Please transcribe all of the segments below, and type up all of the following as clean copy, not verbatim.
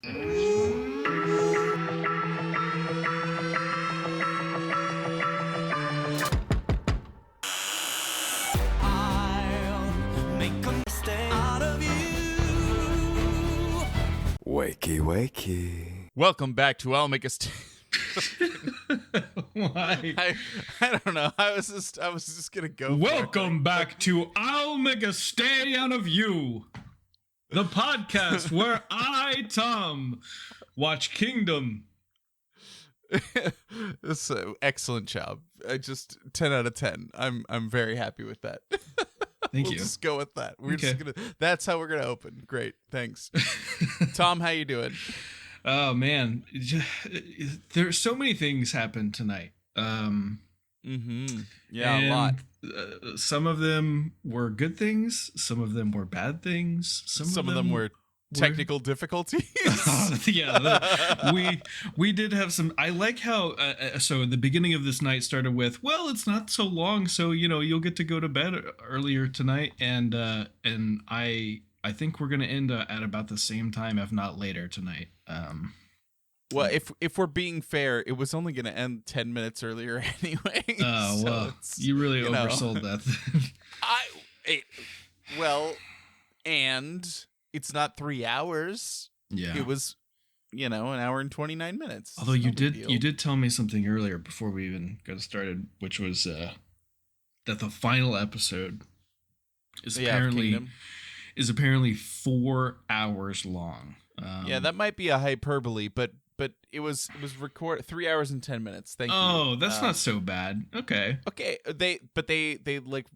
Wakey, wakey. Welcome back to I'll Make a Why? I don't know. I was just gonna go. Welcome back to I'll Make a Stay Out of You, the podcast where I, Tom, watch Kingdom. This excellent job. I just 10 out of 10. I'm very happy with that. Thank we'll you. Just go with that. We're Okay. just gonna. That's how we're gonna open. Great. Thanks, Tom. How you doing? Oh man, there's so many things happened tonight. Yeah, a lot. Some of them were good things. Some of them were bad things. Some of them were technical difficulties. Yeah, we did have some. I like how so the beginning of this night started with, well, it's not so long, so you'll get to go to bed earlier tonight, and I think we're gonna end at about the same time, if not later tonight. Well, if we're being fair, it was only going to end 10 minutes earlier anyway. Oh, well, you really oversold that. And it's not 3 hours. Yeah. It was, an hour and 29 minutes. Although you did tell me something earlier before we even got started, which was that the final episode is apparently 4 hours long. Yeah, that might be a hyperbole, but it was record 3 hours and 10 minutes. Thank you. Oh, that's not so bad. Okay. Okay. They like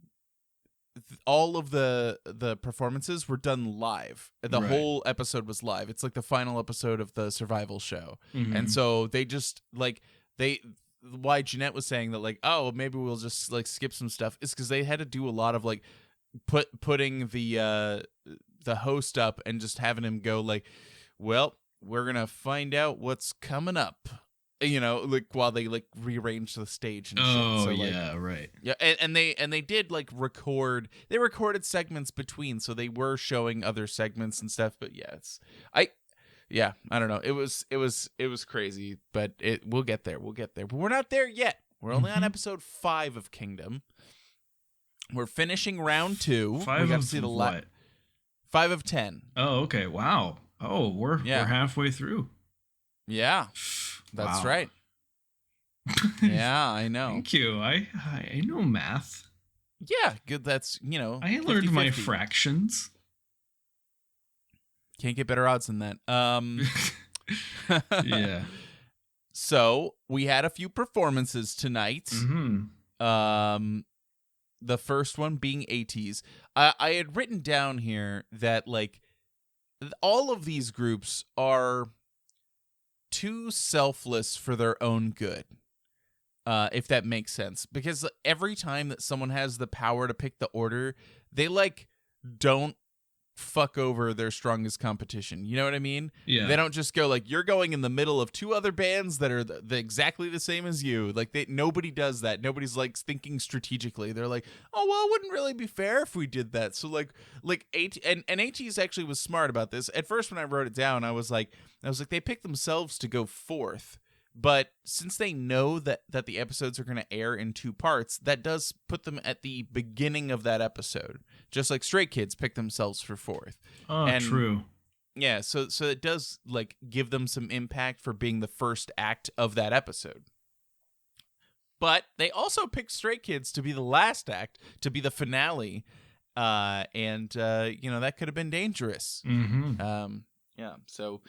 all of the performances were done live. The whole episode was live. It's like the final episode of the survival show. Mm-hmm. And so they just why Jeanette was saying that like, oh, maybe we'll just like skip some stuff is because they had to do a lot of like putting the host up and just having him go like, well, we're gonna find out what's coming up, like while they like rearrange the stage and shit. Oh, so, yeah, right. Yeah, and they did like recorded segments between, so they were showing other segments and stuff. But I don't know. It was crazy, but we'll get there. But we're not there yet. We're only on episode 5 of Kingdom. We're finishing round 2. We got to see the what? 5 of 10. Oh, okay. Wow. Oh, we're halfway through. Yeah, that's right. Yeah, I know. Thank you. I know math. Yeah, good. That's I learned my fractions. Can't get better odds than that. Yeah. So we had a few performances tonight. Mm-hmm. The first one being Ateez. I had written down here that like all of these groups are too selfless for their own good, if that makes sense. Because every time that someone has the power to pick the order, they like don't fuck over their strongest competition. You know what I mean? Yeah. They don't just go like, you're going in the middle of 2 other bands that are exactly the same as you. Like nobody does that. Nobody's like thinking strategically. They're like, oh well, it wouldn't really be fair if we did that. So like Ateez actually was smart about this. At first when I wrote it down, I was like they picked themselves to go 4th. But since they know that the episodes are going to air in 2 parts, that does put them at the beginning of that episode. Just like Stray Kids picked themselves for 4th. Oh, and, true. Yeah, so it does like give them some impact for being the first act of that episode. But they also picked Stray Kids to be the last act, to be the finale. And that could have been dangerous. Mm-hmm. Yeah, so...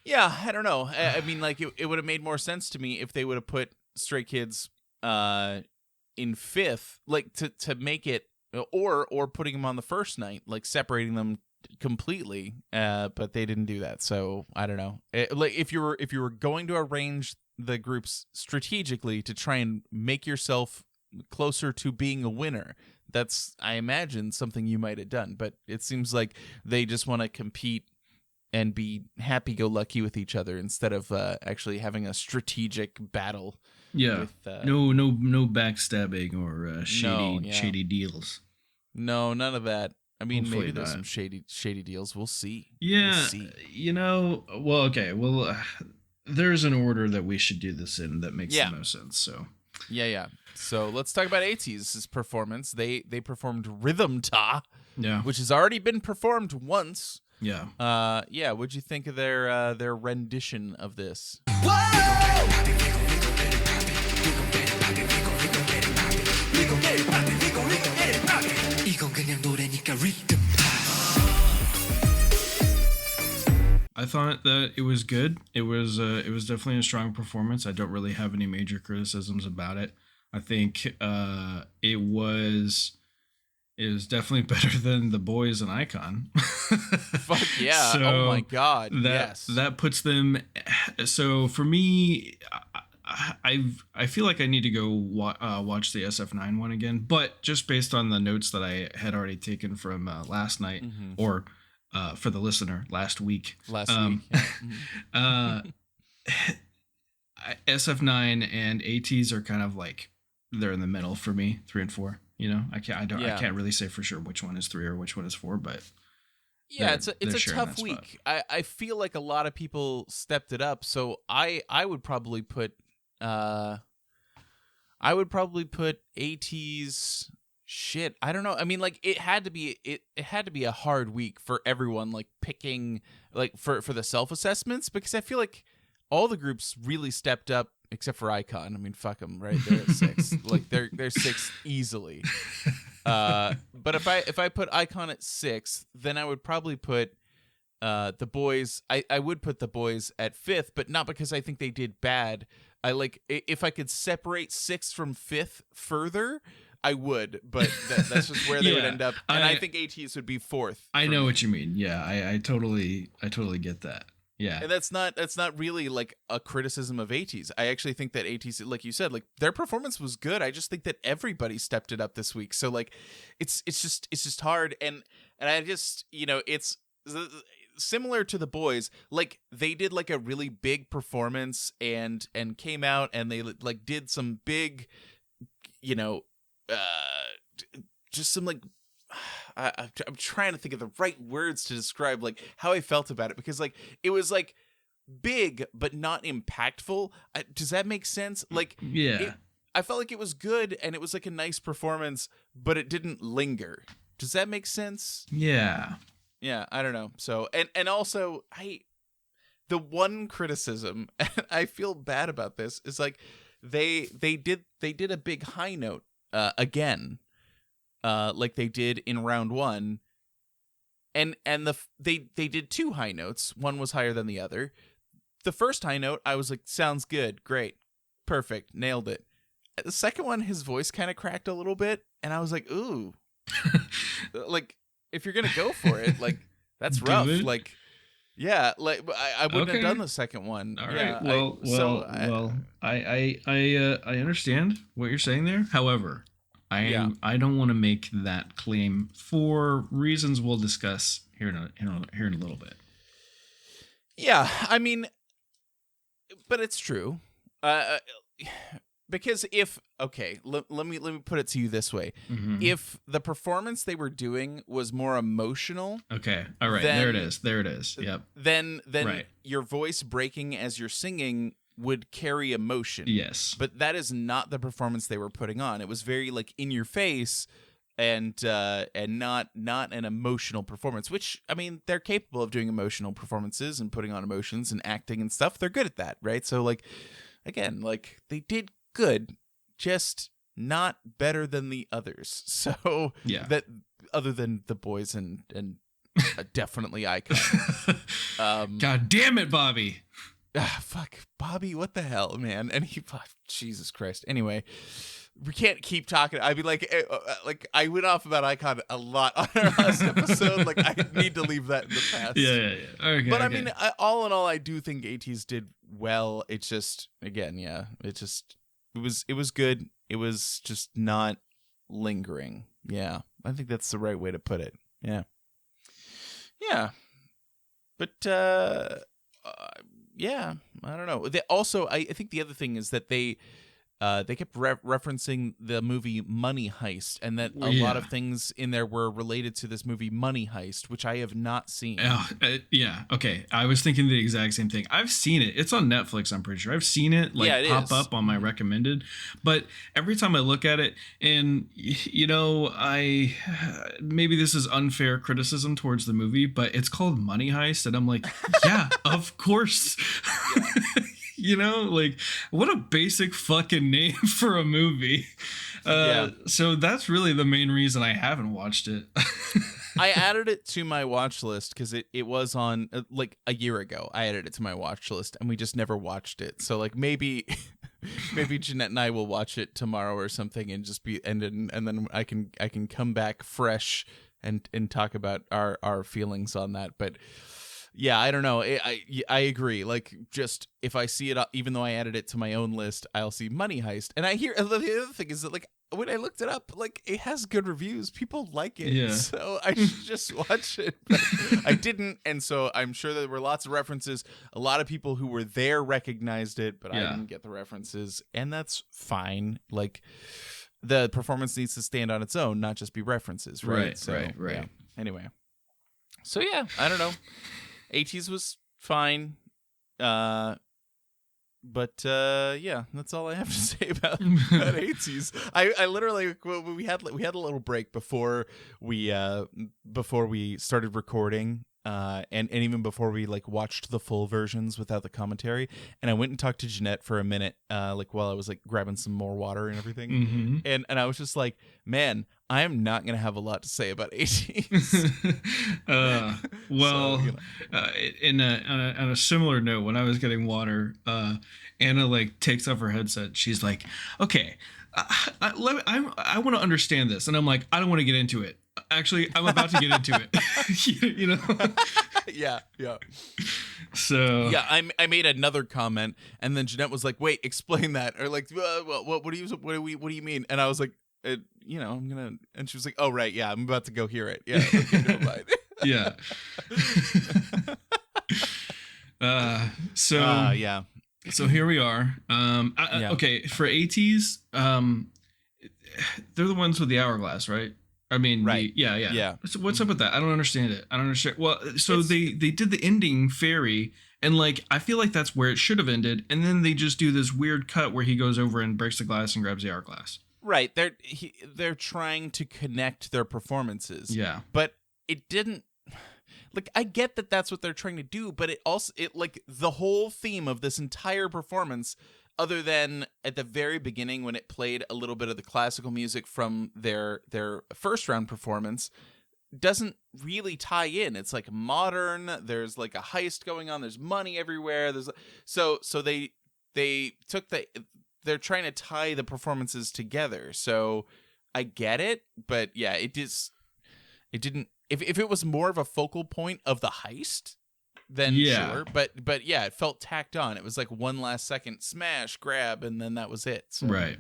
Yeah, I don't know. I mean, like, it would have made more sense to me if they would have put Stray Kids in 5th, like, to make it, or putting them on the first night, like, separating them completely, but they didn't do that, so I don't know. Like, if you were going to arrange the groups strategically to try and make yourself closer to being a winner, that's, I imagine, something you might have done, but it seems like they just want to compete and be happy-go-lucky with each other instead of actually having a strategic battle. Yeah, with, no backstabbing or shady deals. No, none of that. I mean, Hopefully maybe there's not. some shady deals. We'll see. Yeah, We'll see. well, okay. Well, there's an order that we should do this in that makes Yeah. the most sense. So, Yeah. So let's talk about Ateez's performance. They performed Rhythm Ta, yeah. which has already been performed once. Yeah. Yeah. What'd you think of their rendition of this? I thought that it was good. It was definitely a strong performance. I don't really have any major criticisms about it. I think it was definitely better than the boys and Icon. Fuck yeah. So oh my god. Yes. That puts them. So for me, I feel like I need to go watch the SF9 one again, but just based on the notes that I had already taken from last night, or for the listener, last week. Last week. Yeah. SF9 and Ateez are kind of like, they're in the middle for me, 3 and 4. You know, I can't really say for sure which one is 3 or which one is 4, but yeah, it's a tough week. I feel like a lot of people stepped it up, so I would probably put Ateez. Shit, I don't know. I mean, like it had to be a hard week for everyone, like picking like for the self-assessments, because I feel like all the groups really stepped up except for Icon. I mean, fuck them, right? They're at 6. Like they're 6 easily. But if I put Icon at 6, then I would probably put the boys. I would put the boys at 5th, but not because I think they did bad. I like if I could separate 6th from 5th further, I would, but that's just where they would end up. And I think Ateez would be 4th. I know what you mean. Yeah, I totally get that. Yeah. And that's not really like a criticism of Ateez. I actually think that Ateez, like you said, like their performance was good. I just think that everybody stepped it up this week. So like it's just hard, and I just, it's similar to the boys. Like they did like a really big performance and came out and they like did some big, just some like I'm trying to think of the right words to describe like how I felt about it, because like it was like big but not impactful. Does that make sense? Like yeah, I felt like it was good and it was like a nice performance, but it didn't linger. Does that make sense? Yeah, I don't know. So and also the one criticism, and I feel bad about this, is like they did a big high note again. Like they did in round 1, and they did 2 high notes. One was higher than the other. The first high note, I was like, sounds good, great, perfect, nailed it. The second one, his voice kind of cracked a little bit, and I was like, ooh, like if you're gonna go for it, like that's rough. Like, yeah, like I wouldn't have done the second one. All right. I understand what you're saying there. However, I don't want to make that claim for reasons we'll discuss here in a little bit. Yeah, I mean, but it's true. Because let me put it to you this way: if the performance they were doing was more emotional, okay, all right, there it is. Yep. Then your voice breaking as you're singing would carry emotion. Yes. But that is not the performance they were putting on. It was very like in your face and not an emotional performance, which, I mean, they're capable of doing emotional performances and putting on emotions and acting and stuff. They're good at that, right? So like, again, like they did good, just not better than the others. So yeah, that other than the boys and definitely Icon. God damn it, Bobby. Fuck Bobby, what the hell, man? And Jesus Christ. Anyway, we can't keep talking. I mean, like I went off about Icon a lot on our last episode. Like I need to leave that in the past. Yeah. Okay. But I mean, all in all, I do think Ateez did well. It's just, again, it was good. It was just not lingering. Yeah, I think that's the right way to put it. Yeah. But yeah, I don't know. I think the other thing is that they they kept referencing the movie Money Heist, and that a lot of things in there were related to this movie Money Heist, which I have not seen. Yeah. Okay. I was thinking the exact same thing. I've seen it. It's on Netflix, I'm pretty sure. I've seen it pop up on my recommended. But every time I look at it, and maybe this is unfair criticism towards the movie, but it's called Money Heist, and I'm like, yeah, of course. What a basic fucking name for a movie. So that's really the main reason I haven't watched it. I added it to my watch list because it was on like a year ago. I added it to my watch list and we just never watched it. So like maybe Jeanette and I will watch it tomorrow or something and just and then I can come back fresh and talk about our feelings on that. But yeah, I don't know. I agree. Like, just if I see it, even though I added it to my own list, I'll see Money Heist. And I hear the other thing is that, like, when I looked it up, like, it has good reviews. People like it. Yeah. So I should just watch it. But I didn't. And so I'm sure there were lots of references. A lot of people who were there recognized it, but I didn't get the references. And that's fine. Like, the performance needs to stand on its own, not just be references. Right. Right. Yeah. Anyway. So, yeah, I don't know. Ateez was fine, but yeah, that's all I have to say about Ateez. I literally we had a little break before we started recording, and even before we like watched the full versions without the commentary. And I went and talked to Jeanette for a minute, like while I was like grabbing some more water and everything. Mm-hmm. And I was just like, man, I am not going to have a lot to say about Ateez. On a similar note, when I was getting water, Anna like takes off her headset. She's like, okay, I want to understand this. And I'm like, I don't want to get into it. Actually, I'm about to get into it. Yeah. So yeah, I made another comment, and then Jeanette was like, "Wait, explain that," or like, "What do you mean?" And I was like, I'm gonna, and she was like, "Oh right, yeah, I'm about to go hear it." Yeah, okay, never mind. Yeah. So here we are. Okay, for Ateez, they're the ones with the hourglass, right? I mean, right. Yeah. So what's up with that? I don't understand it. Well, so they did the ending fairy, and like I feel like that's where it should have ended, and then they just do this weird cut where he goes over and breaks the glass and grabs the hourglass. Right. They're trying to connect their performances. Yeah. But it didn't. Like, I get that that's what they're trying to do, but it like the whole theme of this entire performance, other than at the very beginning when it played a little bit of the classical music from their first round performance, doesn't really tie in. It's like modern. There's like a heist going on. There's money everywhere. So they're trying to tie the performances together. So I get it, but yeah, it didn't. If it was more of a focal point of the heist, then sure. But yeah, it felt tacked on. It was like one last second smash, grab, and then that was it. So, right.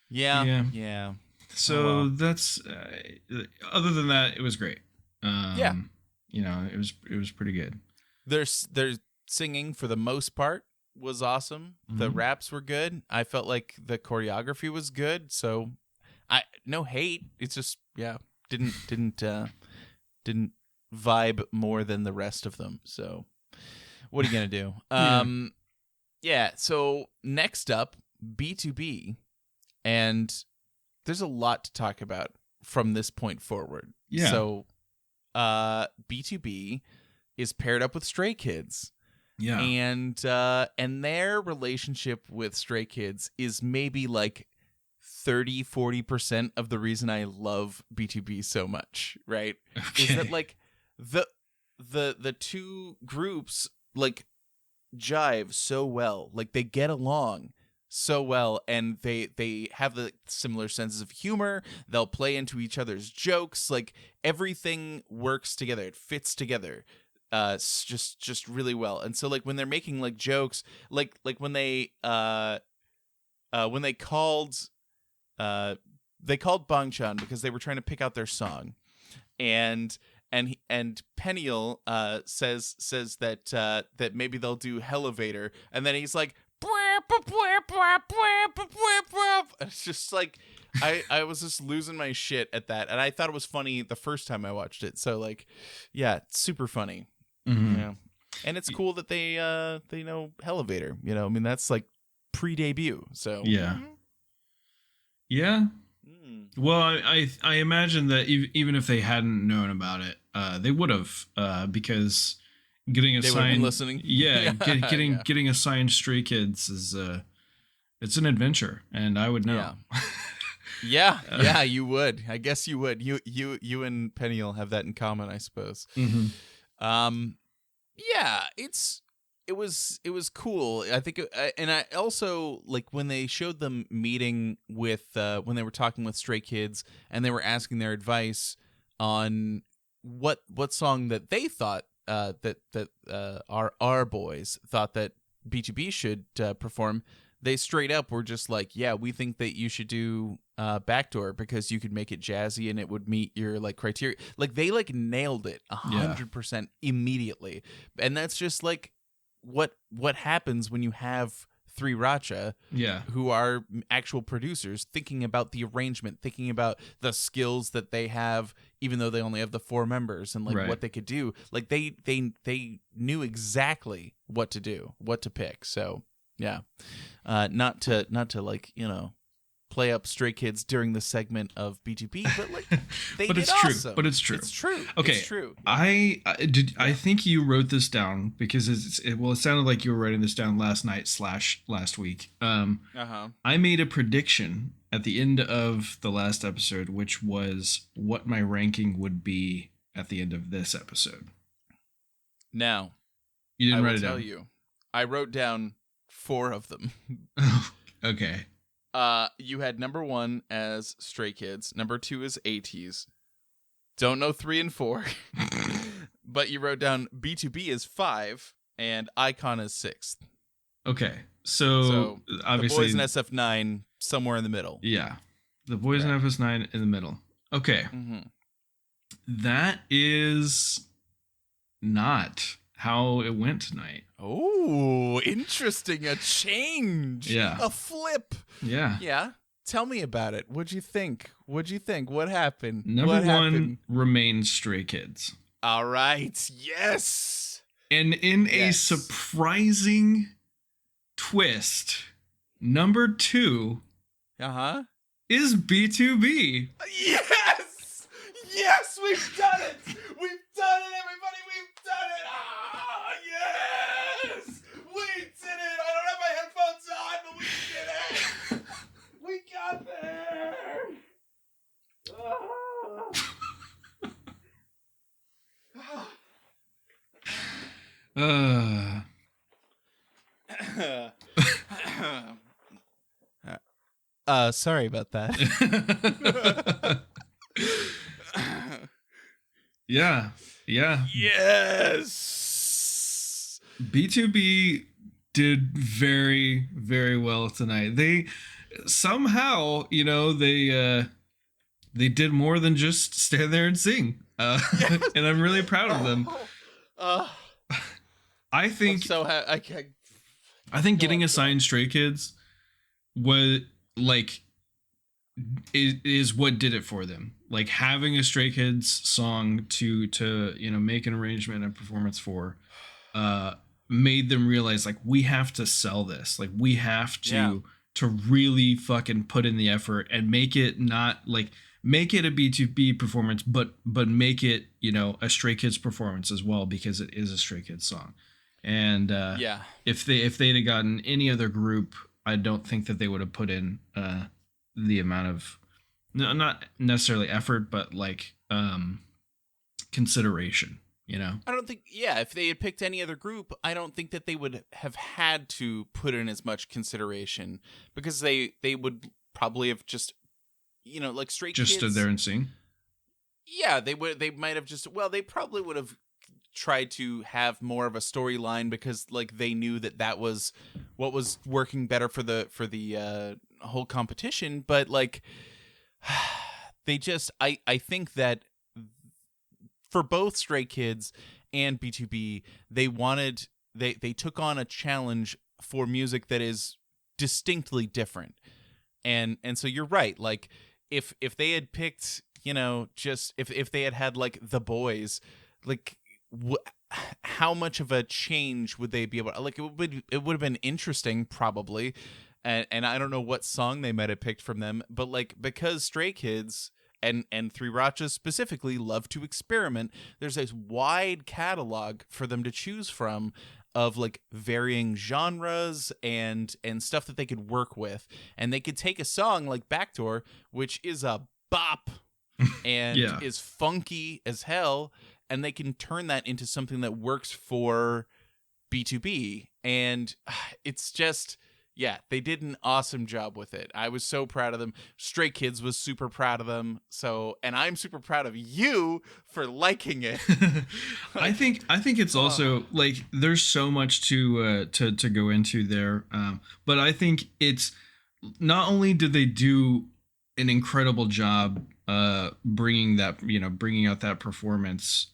Yeah. So that's other than that, it was great. It was pretty good. Their singing for the most part was awesome. Mm-hmm. The raps were good. I felt like the choreography was good. So no hate. It's just didn't vibe more than the rest of them. So what are you gonna do? So next up, BtoB, and there's a lot to talk about from this point forward. Yeah. So BtoB is paired up with Stray Kids. Yeah. And their relationship with Stray Kids is maybe like 30-40% of the reason I love BtoB so much, right? Okay. Is that like the two groups like jive so well, like they get along so well, and they have the similar senses of humor. They'll play into each other's jokes, like everything works together, it fits together just really well. And so like when they're making like jokes, like when they called Bangchan because they were trying to pick out their song, and Peniel says that maybe they'll do Elevator, and then he's like, "Bwah, It's just like I was just losing my shit at that, and I thought it was funny the first time I watched it. So like, yeah, it's super funny. Mm-hmm. Yeah, and it's cool that they know Elevator. You know, I mean that's like pre-debut. So Yeah. Yeah. Well, I imagine that even if they hadn't known about it, they would have, because getting they would have been assigned, listening. yeah, getting assigned Stray Kids is it's an adventure, and I would know. Yeah, you would. I guess you would. You and Penny will have that in common, I suppose. Mm-hmm. Yeah, it was cool. I think, and I also like when they showed them meeting with when they were talking with Stray Kids and they were asking their advice on what song that they thought that our boys thought that BtoB should perform. They straight up were just like, yeah, we think that you should do Backdoor because you could make it jazzy and it would meet your like criteria. Like they like nailed it 100% immediately, and that's just like what happens when you have three Racha who are actual producers thinking about the arrangement, thinking about the skills that they have, even though they only have the 4 members, and like what they could do. Like they knew exactly what to do, what to pick. So yeah, not to like, you know, play up Stray Kids during the segment of BtoB, but like they but did it's awesome. True. But it's true. It's true. Okay, it's true. I think you wrote this down because it sounded like you were writing this down last night / last week. I made a prediction at the end of the last episode, which was what my ranking would be at the end of this episode. Now, you didn't I write will it tell down. you, I wrote down 4 of them. Okay. You had number 1 as Stray Kids, number 2 is Ateez. Don't know 3 and 4, but you wrote down BtoB is 5 and Icon is 6th. Okay, so obviously the boys in SF9 somewhere in the middle. Yeah, the boys in FS9 in the middle. Okay, that is not how it went tonight. Oh, interesting. A change. Yeah. A flip. Yeah. Yeah. Tell me about it. What'd you think? What happened? Number 1 remains Stray Kids. All right. Yes. And in a surprising twist, number 2 is BtoB. Yes. Yes, we've done it. We've done it, everybody. We've done it. Ah, yes. We did it. I don't have my headphones on, but we did it. We got there. Sorry about that. Yeah. Yes. BtoB did very, very well tonight. They somehow, you know, they did more than just stand there and sing. And I'm really proud of them. I think I think getting assigned Stray Kids was like is what did it for them. Like having a Stray Kids song to you know make an arrangement and performance for made them realize like we have to sell this. Like we have to really fucking put in the effort and make it not like make it a BtoB performance, but make it, you know, a Stray Kids performance as well, because it is a Stray Kids song. And if they'd have gotten any other group, I don't think that they would have put in the amount of not necessarily effort, but like consideration. You know, I don't think. Yeah, if they had picked any other group, I don't think that they would have had to put in as much consideration, because they would probably have just, you know, like Stray Kids just stood there and sing. Yeah, they would. They might have just. Well, they probably would have tried to have more of a storyline, because like they knew that was what was working better for the whole competition. But like they just. I think that for both Stray Kids and BtoB, they took on a challenge for music that is distinctly different. And so you're right. Like if they had picked, just if they had like The Boys, like how much of a change would they be able to, like, it would have been interesting probably. And I don't know what song they might have picked from them, but like, because Stray Kids and Three Rachas specifically love to experiment, there's this wide catalog for them to choose from of like varying genres and stuff that they could work with. And they could take a song like Backdoor, which is a bop and is funky as hell, and they can turn that into something that works for BtoB. And it's just, they did an awesome job with it. I was so proud of them. Stray Kids was super proud of them. So, and I'm super proud of you for liking it. I think it's also like there's so much to go into there. But I think it's not only did they do an incredible job bringing out that performance,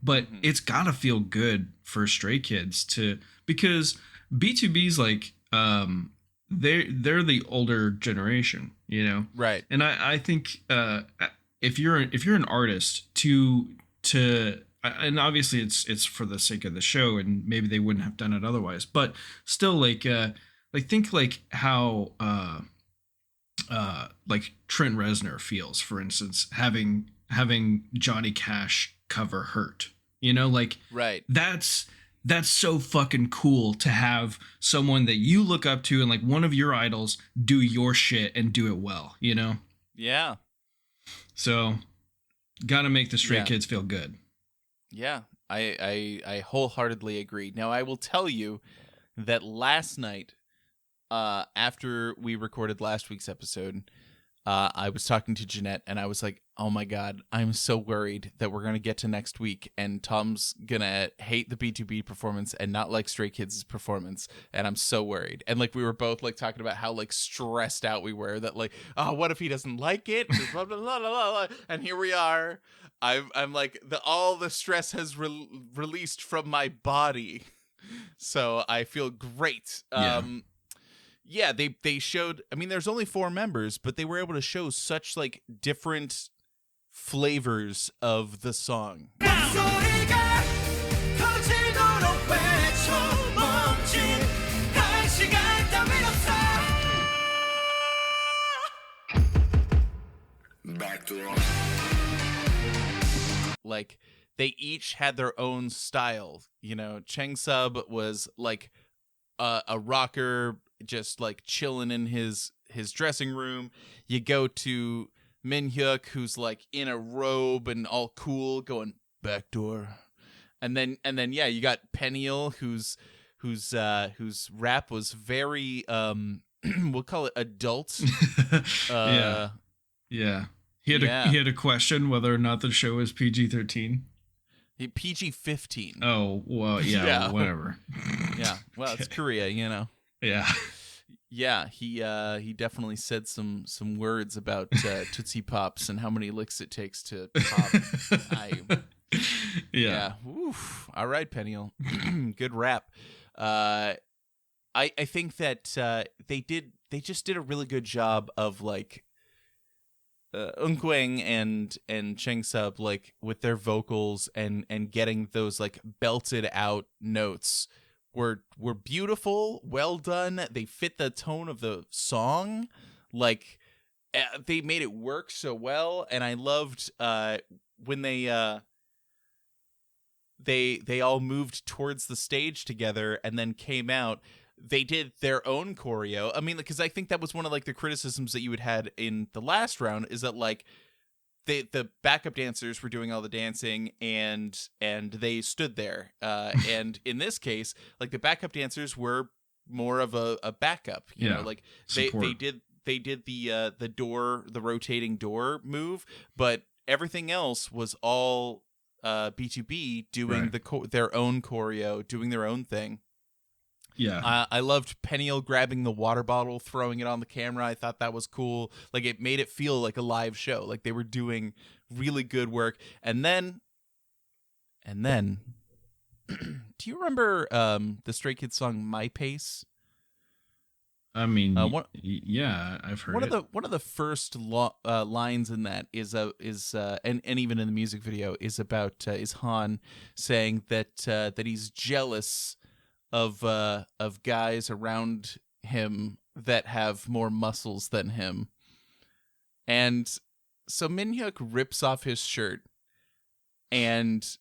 but it's gotta feel good for Stray Kids because BtoB's like, they're the older generation, right? And I think if you're an artist and obviously it's for the sake of the show, and maybe they wouldn't have done it otherwise, but still, like think like how like Trent Reznor feels, for instance, having Johnny Cash cover Hurt, like, right, that's so fucking cool to have someone that you look up to and like one of your idols do your shit and do it well, Yeah. So gotta make the Stray Kids feel good. Yeah, I wholeheartedly agree. Now, I will tell you that last night, after we recorded last week's episode, I was talking to Jeanette and I was like, oh my God, I'm so worried that we're going to get to next week and Tom's going to hate the BtoB performance and not like Stray Kids' performance. And I'm so worried. And like, we were both like talking about how like stressed out we were that like, oh, what if he doesn't like it? Blah, blah, blah, blah, blah. And here we are. I'm like, all the stress has released from my body. So I feel great. Yeah, they showed, I mean, there's only 4 members, but they were able to show such like different flavors of the song. Like, they each had their own style. Chang Sub was like a rocker, just like chilling in his dressing room. You go to Min Hyuk, who's like in a robe and all cool, going Backdoor, and then you got Peniel, whose rap was very we'll call it adult. Yeah. He had a question whether or not the show is PG-13. PG-15. Oh well, yeah. Whatever. Yeah, well, it's Korea, Yeah. Yeah, he definitely said some words about Tootsie Pops and how many licks it takes to pop. Yeah. Oof. All right, Peniel. Good rap. I think that they just did a really good job of like Eunkwang and Chang Sub, like with their vocals and getting those like belted out notes were beautiful, well done. They fit the tone of the song. Like, they made it work so well. And I loved when they all moved towards the stage together and then came out. They did their own choreo. I mean, because I think that was one of like the criticisms that you had in the last round, is that like the backup dancers were doing all the dancing and they stood there. And in this case, like the backup dancers were more of a backup, you know, like they did the rotating door move, but everything else was all BtoB doing their own choreo, doing their own thing. Yeah. I loved Peniel grabbing the water bottle, throwing it on the camera. I thought that was cool. Like, it made it feel like a live show. Like, they were doing really good work. And then do you remember the Stray Kids song My Pace? I mean, One I've heard one of the first lines in that is and even in the music video is about is Han saying that he's jealous of guys around him that have more muscles than him, and so Min-hyuk rips off his shirt, and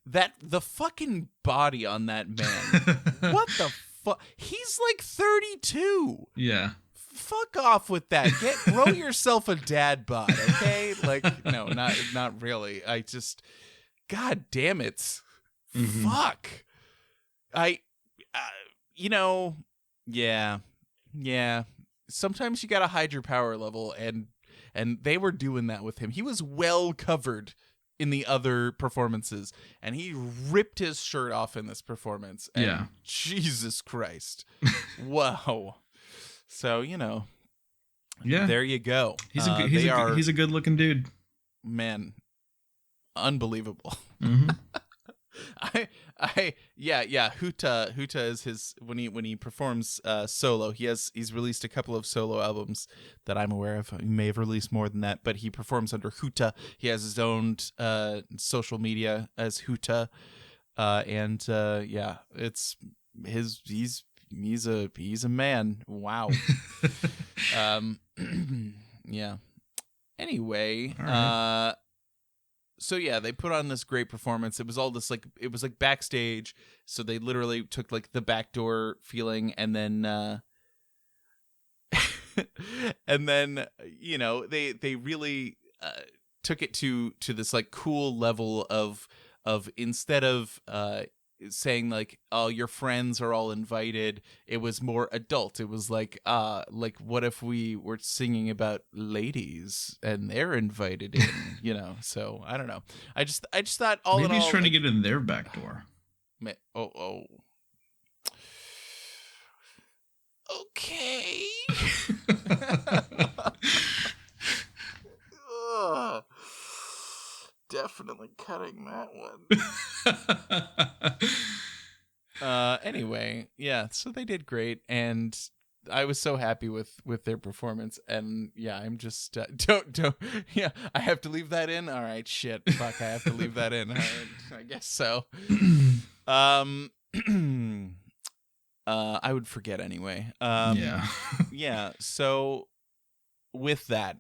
the fucking body on that man, what the fuck? He's like 32. Yeah. Fuck off with that. Grow yourself a dad bod, okay? Like, no, not really. I just, God damn it. Mm-hmm. Fuck. Yeah. Sometimes you gotta hide your power level, and they were doing that with him. He was well covered in the other performances, and he ripped his shirt off in this performance. And yeah. Jesus Christ. Wow. So, yeah, there you go. He's a good looking dude. Man, unbelievable. Mm-hmm. Huta is his when he performs solo. He's released a couple of solo albums that I'm aware of. He may have released more than that, but he performs under Huta. He has his own social media as Huta, it's he's a man. Wow. Yeah. Anyway, right. So yeah, they put on this great performance. It was all this it was like backstage. So they literally took like the backdoor feeling, and then they really took it to this like cool level of instead of saying like, oh, your friends are all invited, it was more adult. It was like what if we were singing about ladies and they're invited in, so I don't know. I just thought maybe he's trying to get in their back door. Okay. Definitely cutting that one. Anyway, yeah, so they did great, and I was so happy with their performance, and yeah, I'm just don't yeah, I have to leave that in. All right, shit, fuck, I have to leave that in. All right, I guess so. I would forget anyway. Yeah. So with that,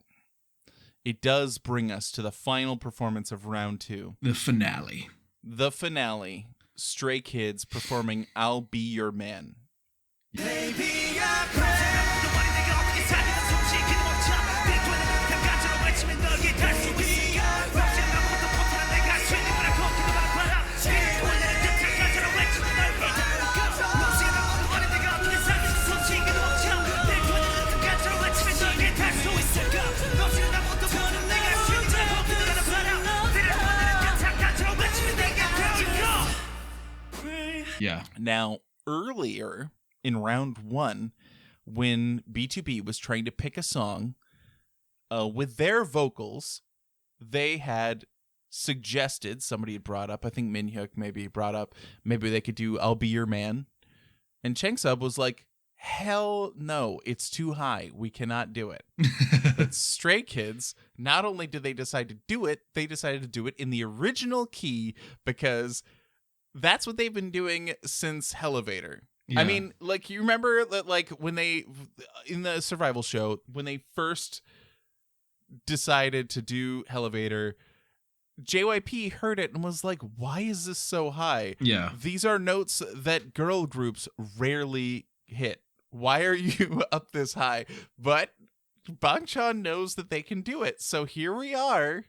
it does bring us to the final performance of round 2. The finale. Stray Kids performing I'll Be Your Man. Baby, Yeah. Now, earlier in round 1, when BtoB was trying to pick a song with their vocals, they had suggested, somebody had brought up, I think Min-hyuk maybe brought up, maybe they could do I'll Be Your Man. And Changsub was like, hell no, it's too high. We cannot do it. But Stray Kids, not only did they decide to do it, they decided to do it in the original key, because that's what they've been doing since Elevator. Yeah. I mean, like, you remember that, like, when they, in the survival show, when they first decided to do Elevator, JYP heard it and was like, why is this so high? Yeah. These are notes that girl groups rarely hit. Why are you up this high? But Bangchan knows that they can do it. So here we are,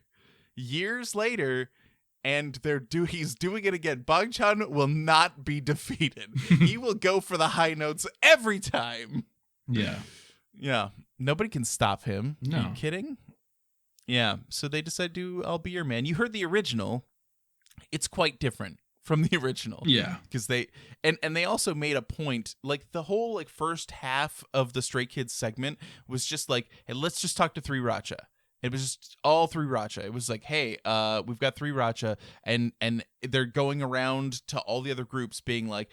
years later, and he's doing it again. Bangchan will not be defeated. He will go for the high notes every time. Yeah. Yeah. Nobody can stop him. No. Are you kidding? Yeah. So they decided to do I'll Be Your Man. You heard the original. It's quite different from the original. Yeah. Because they and they also made a point, like the whole like first half of the Stray Kids segment was just like, hey, let's just talk to 3 Racha. It was just all 3 Racha. It was like, hey, we've got 3 Racha, and they're going around to all the other groups being like,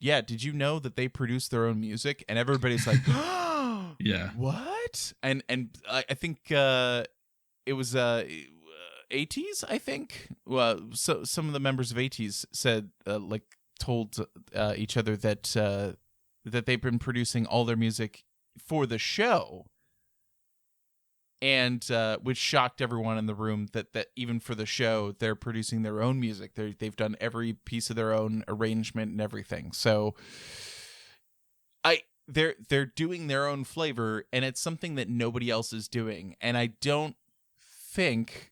did you know that they produce their own music? And everybody's like, Yeah. what? And I think it was Ateez, I think. Well, so some of the members of Ateez said told each other that they've been producing all their music for the show, and which shocked everyone in the room that even for the show they're producing their own music. They've done every piece of their own arrangement and everything. So they're doing their own flavor, and it's something that nobody else is doing. And I don't think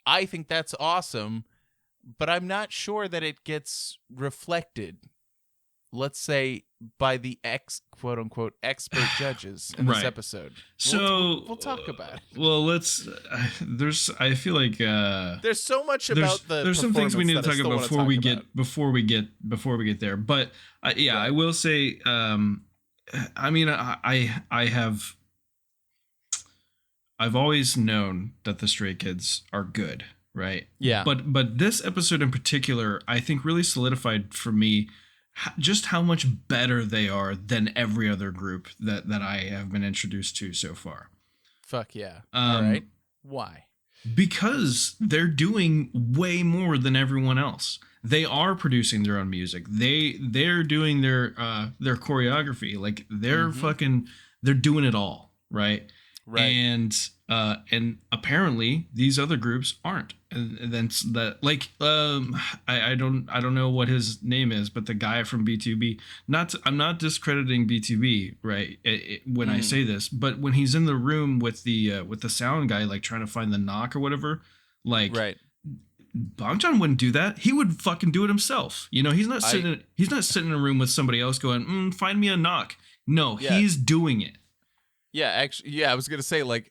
I think that's awesome, but I'm not sure that it gets reflected, let's say, by the quote unquote expert judges in this episode. So we'll talk about it. Well, let's. I feel like there's so much about there's some things we need to talk about before we get there. But I will say. I mean, I've always known that the Stray Kids are good, right? Yeah. But this episode in particular, I think, really solidified for me just how much better they are than every other group that I have been introduced to so far. Fuck yeah. All right. Why? Because they're doing way more than everyone else. They are producing their own music. They're doing their choreography. Like they're they're doing it all, right? Right. And apparently these other groups aren't. And then that, like, I don't know what his name is, but the guy from BtoB, I'm not discrediting BtoB, right? When I say this, but when he's in the room with the sound guy, like trying to find the knock or whatever, like, right. Bangtan wouldn't do that. He would fucking do it himself. You know, he's not sitting in a room with somebody else going, find me a knock. No, he's doing it. Yeah, actually, I was gonna say, like,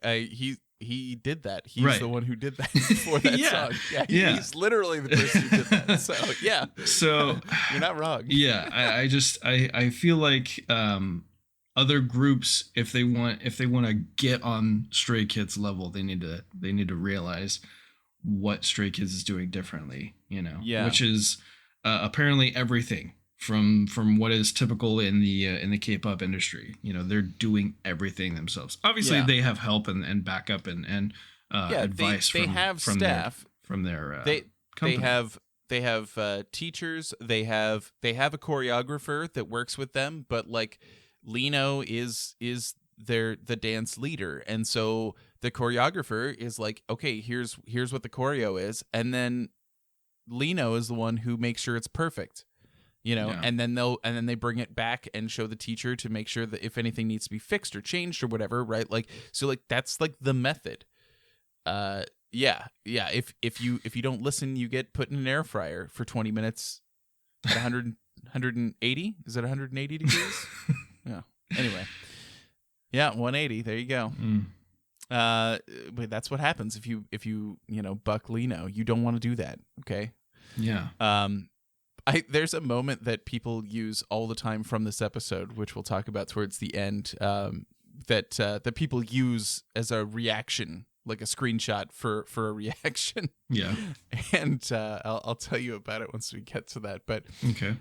he did that. He's the one who did that for that song. Yeah, he's literally the person who did that. So yeah, so you're not wrong. Yeah, I feel like other groups, if they want to get on Stray Kids level, they need to realize what Stray Kids is doing differently. You know, which is apparently everything. From what is typical in the K-pop industry. You know, they're doing everything themselves. Obviously they have help and backup and advice they have staff from their company. They have teachers, they have a choreographer that works with them, but like Lino is the dance leader, and so the choreographer is like, okay, here's what the choreo is, and then Lino is the one who makes sure it's perfect. You know, and then they bring it back and show the teacher to make sure that if anything needs to be fixed or changed or whatever, right? Like, so like that's like the method. If you don't listen, you get put in an air fryer for 20 minutes at 180. Is it 180 degrees? Yeah. Anyway. Yeah, 180. There you go. But that's what happens if you buck Lino. You don't want to do that. Okay. Yeah. There's a moment that people use all the time from this episode, which we'll talk about towards the end, that people use as a reaction, like a screenshot for a reaction. Yeah. And I'll tell you about it once we get to that. But okay.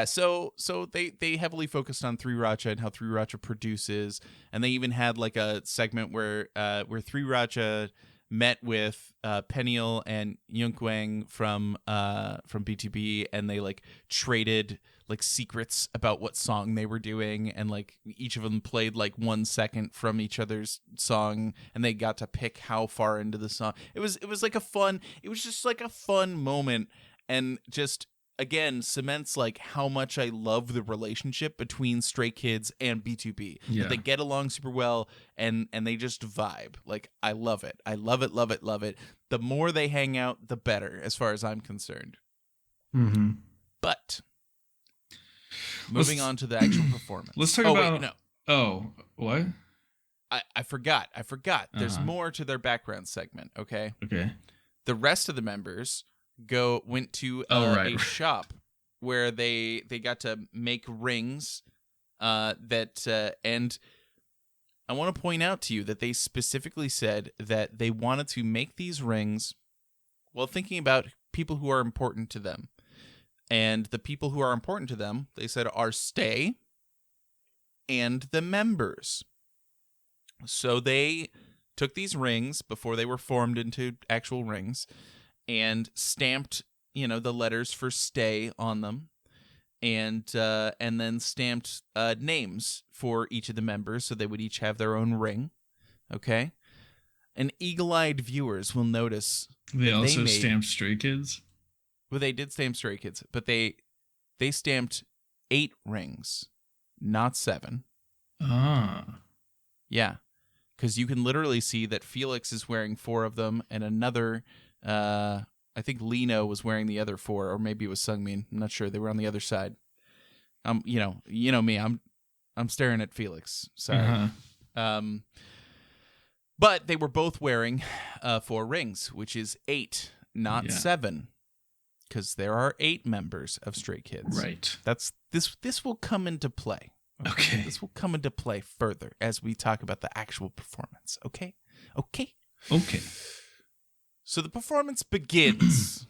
So they heavily focused on 3RACHA and how 3RACHA produces, and they even had like a segment where 3RACHA met with Peniel and Yunkwang from BtoB, and they like traded like secrets about what song they were doing, and like each of them played like 1 second from each other's song, and they got to pick how far into the song. It was just like a fun moment, and just again cements like how much I love the relationship between Stray Kids and BtoB. Yeah. That they get along super well, and they just vibe. Like, I love it. I love it, love it, love it. The more they hang out, the better, as far as I'm concerned. Mm-hmm. But moving on to the actual performance. Let's talk about. Wait, no. Oh, what? I forgot. There's more to their background segment. Okay. Okay. The rest of the members went to a shop where they got to make rings and I want to point out to you that they specifically said that they wanted to make these rings while thinking about people who are important to them. And the people who are important to them, they said, are Stay and the members. So they took these rings before they were formed into actual rings and stamped, the letters for Stay on them, and then stamped names for each of the members, so they would each have their own ring. Okay, and eagle-eyed viewers will notice they also stamped Stray Kids. Well, they did stamp Stray Kids, but they stamped 8 rings, not 7. Ah. Yeah, because you can literally see that Felix is wearing 4 of them, and another, I think Lino was wearing the other 4, or maybe it was Sungmin. I'm not sure. They were on the other side. You know me. I'm staring at Felix. Sorry. But they were both wearing 4 rings, which is 8, not 7. Because there are 8 members of Stray Kids. Right. This will come into play. Okay. This will come into play further as we talk about the actual performance. Okay. So the performance begins.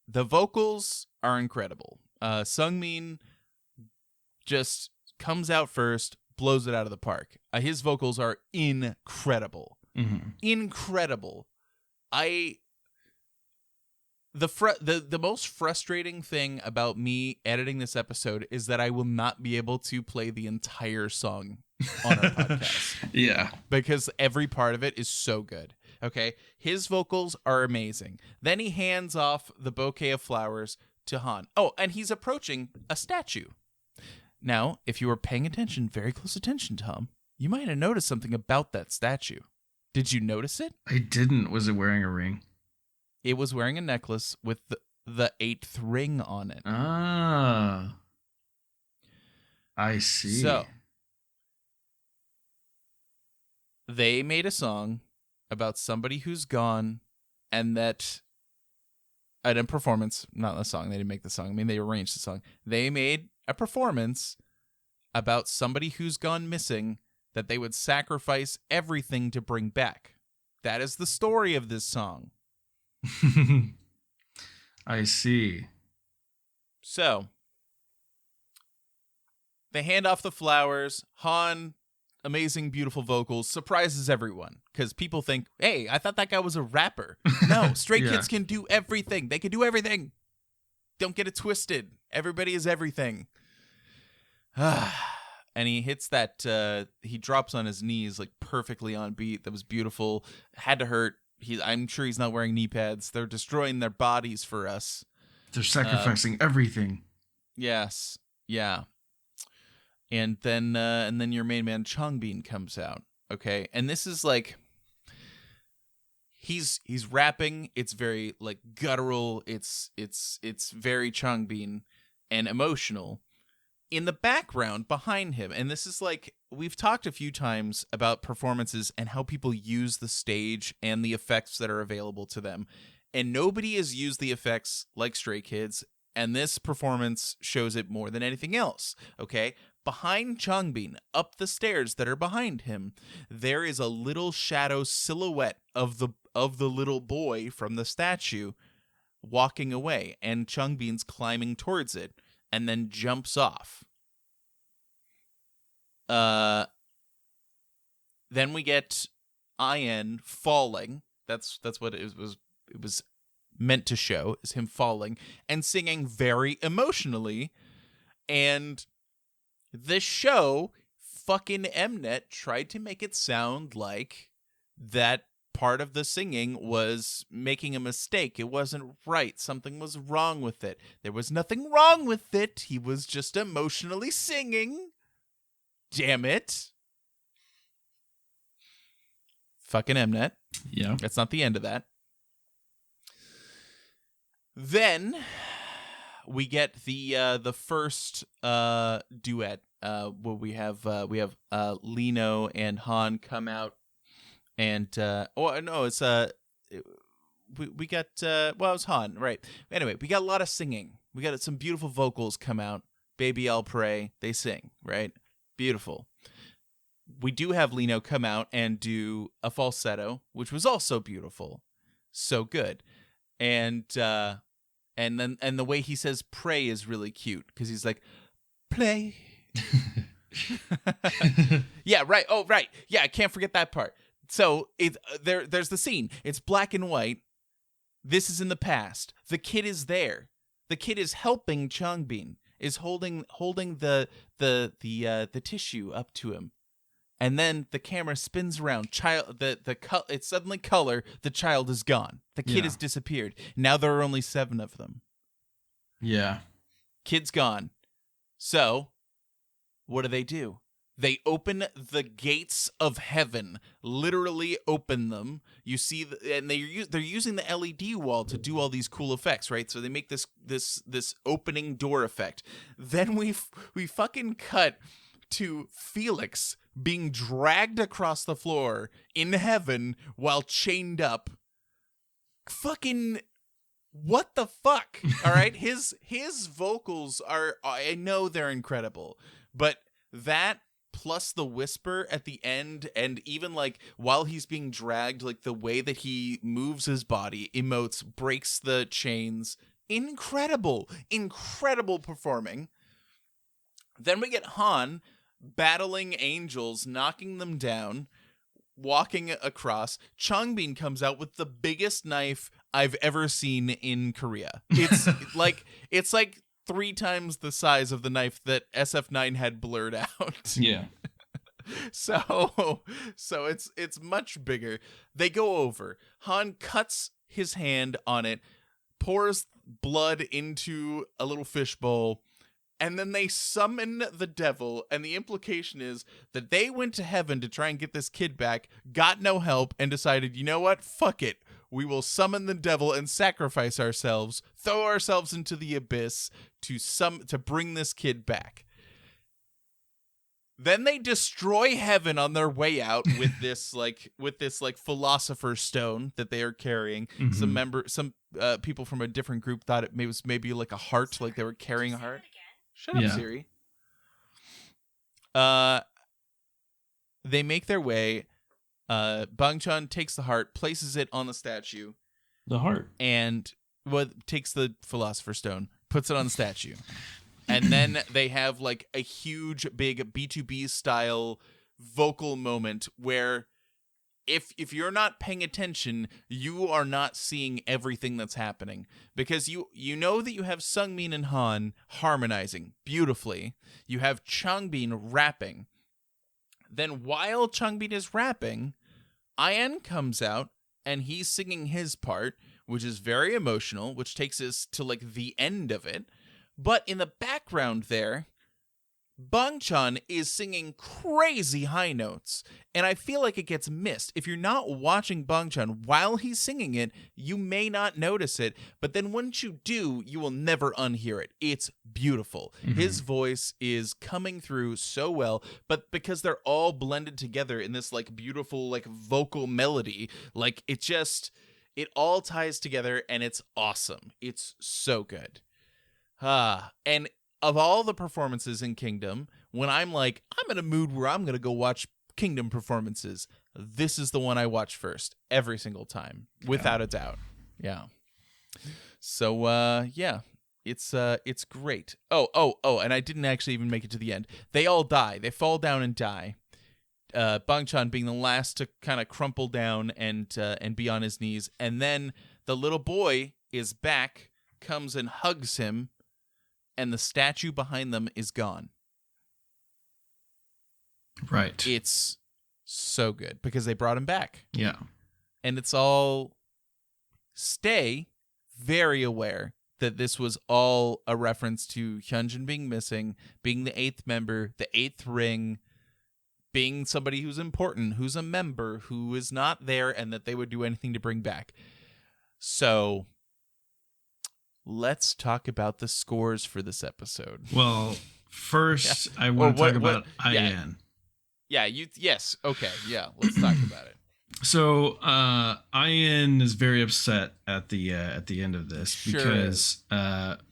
The vocals are incredible. Sungmin just comes out first, blows it out of the park. His vocals are incredible. Mm-hmm. Incredible. The most frustrating thing about me editing this episode is that I will not be able to play the entire song on our podcast. Yeah. Because every part of it is so good. Okay? His vocals are amazing. Then he hands off the bouquet of flowers to Han. Oh, and he's approaching a statue. Now, if you were paying attention, very close attention, Tom, you might have noticed something about that statue. Did you notice it? I didn't. Was it wearing a ring? It was wearing a necklace with the 8th ring on it. Ah. I see. So, they made a song about somebody who's gone, and that at a performance, not a song, they didn't make the song. I mean, they arranged the song. They made a performance about somebody who's gone missing that they would sacrifice everything to bring back. That is the story of this song. I see. So, they hand off the flowers. Han, amazing, beautiful vocals, surprises everyone. Because people think, hey, I thought that guy was a rapper. No, Stray Kids can do everything. They can do everything. Don't get it twisted. Everybody is everything. And he hits that, he drops on his knees, like perfectly on beat. That was beautiful. Had to hurt. I'm sure he's not wearing knee pads. They're destroying their bodies for us. They're sacrificing everything. Yes. Yeah. And then your main man Changbin comes out. Okay. And this is like, he's rapping. It's very like guttural. It's very Changbin and emotional. In the background behind him, and this is like, we've talked a few times about performances and how people use the stage and the effects that are available to them, and nobody has used the effects like Stray Kids, and this performance shows it more than anything else. Okay, behind Changbin, up the stairs that are behind him, there is a little shadow silhouette of the little boy from the statue walking away, and Changbin's climbing towards it. And then jumps off. Then we get IN falling. That's what it was meant to show, is him falling and singing very emotionally. And the show, fucking Mnet, tried to make it sound like that part of the singing was making a mistake. It wasn't right. Something was wrong with it. There was nothing wrong with it. He was just emotionally singing. Damn it. Fucking Mnet. Yeah. That's not the end of that. Then we get the first duet where we have Lino and Han come out. And it's we got it was Han, right? Anyway, we got a lot of singing. We got some beautiful vocals come out. Baby I'll Pray, they sing, right? Beautiful. We do have Lino come out and do a falsetto, which was also beautiful. So good. And And the way he says pray is really cute because he's like, play. Yeah, right. Oh, right. Yeah, I can't forget that part. So there's the scene. It's black and white. This is in the past. The kid is there. The kid is helping Changbin, is holding the tissue up to him. And then the camera spins around. It's suddenly color. The child is gone. The kid has disappeared. Now there are only 7 of them. Yeah. Kid's gone. So, what do? They open the gates of heaven. Literally open them. You see, and they're using the LED wall to do all these cool effects, right? So they make this opening door effect. Then we fucking cut to Felix being dragged across the floor in heaven while chained up. Fucking what the fuck? All right, his vocals are, I know they're incredible, but that plus the whisper at the end, and even like while he's being dragged, like the way that he moves his body, emotes, breaks the chains, incredible performing. Then we get Han battling angels, knocking them down, walking across. Changbin comes out with the biggest knife I've ever seen in Korea. It's like 3 times the size of the knife that SF9 had blurred out. Yeah. So it's much bigger. They go over. Han cuts his hand on it, pours blood into a little fishbowl, and then they summon the devil, and the implication is that they went to heaven to try and get this kid back, got no help, and decided, you know what? Fuck it. We will summon the devil and sacrifice ourselves, throw ourselves into the abyss to bring this kid back. Then they destroy heaven on their way out with this philosopher's stone that they are carrying. Mm-hmm. Some people from a different group thought it was maybe like a heart, like they were carrying a heart. Shut up, Siri. They make their way. Bangchan takes the heart, places it on the statue. The heart. And takes the philosopher's stone, puts it on the statue. And then they have like a huge, big BtoB style vocal moment where if you're not paying attention, you are not seeing everything that's happening. Because you know that you have Seungmin and Han harmonizing beautifully. You have Changbin rapping. Then while Changbin is rapping, Ian comes out and he's singing his part, which is very emotional, which takes us to like the end of it. But in the background there, Bangchan is singing crazy high notes, and I feel like it gets missed. If you're not watching Bangchan while he's singing it, you may not notice it, but then once you do, you will never unhear it. It's beautiful. Mm-hmm. His voice is coming through so well, but because they're all blended together in this like beautiful like vocal melody, like it all ties together and it's awesome. It's so good. And of all the performances in Kingdom, when I'm like, I'm in a mood where I'm going to go watch Kingdom performances, this is the one I watch first every single time, without a doubt. Yeah. So, it's great. Oh, and I didn't actually even make it to the end. They all die. They fall down and die. Bangchan being the last to kind of crumple down and be on his knees. And then the little boy is back, comes and hugs him, and the statue behind them is gone. Right. It's so good because they brought him back. Yeah. And it's all stay very aware that this was all a reference to Hyunjin being missing, being the 8th member, the 8th ring, being somebody who's important, who's a member, who is not there, and that they would do anything to bring back. So let's talk about the scores for this episode. Well, first, I want to talk about Ian. Yeah, yes. Okay, yeah, let's talk about it. So, Ian is very upset at the end of this because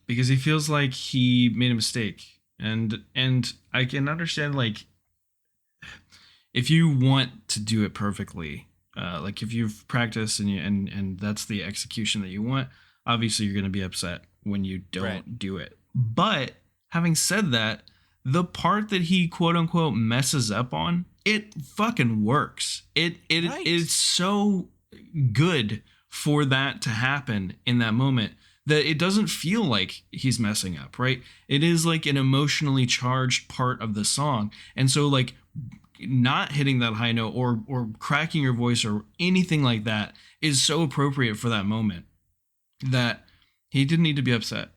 he feels like he made a mistake. And I can understand, like, if you want to do it perfectly, like if you've practiced and that's the execution that you want, obviously you're going to be upset when you don't Right. do it. But having said that, the part that he quote unquote messes up on, it fucking works. It Right. is so good for that to happen in that moment that it doesn't feel like he's messing up, right? It is like an emotionally charged part of the song. And so like not hitting that high note or cracking your voice or anything like that is so appropriate for that moment that he didn't need to be upset.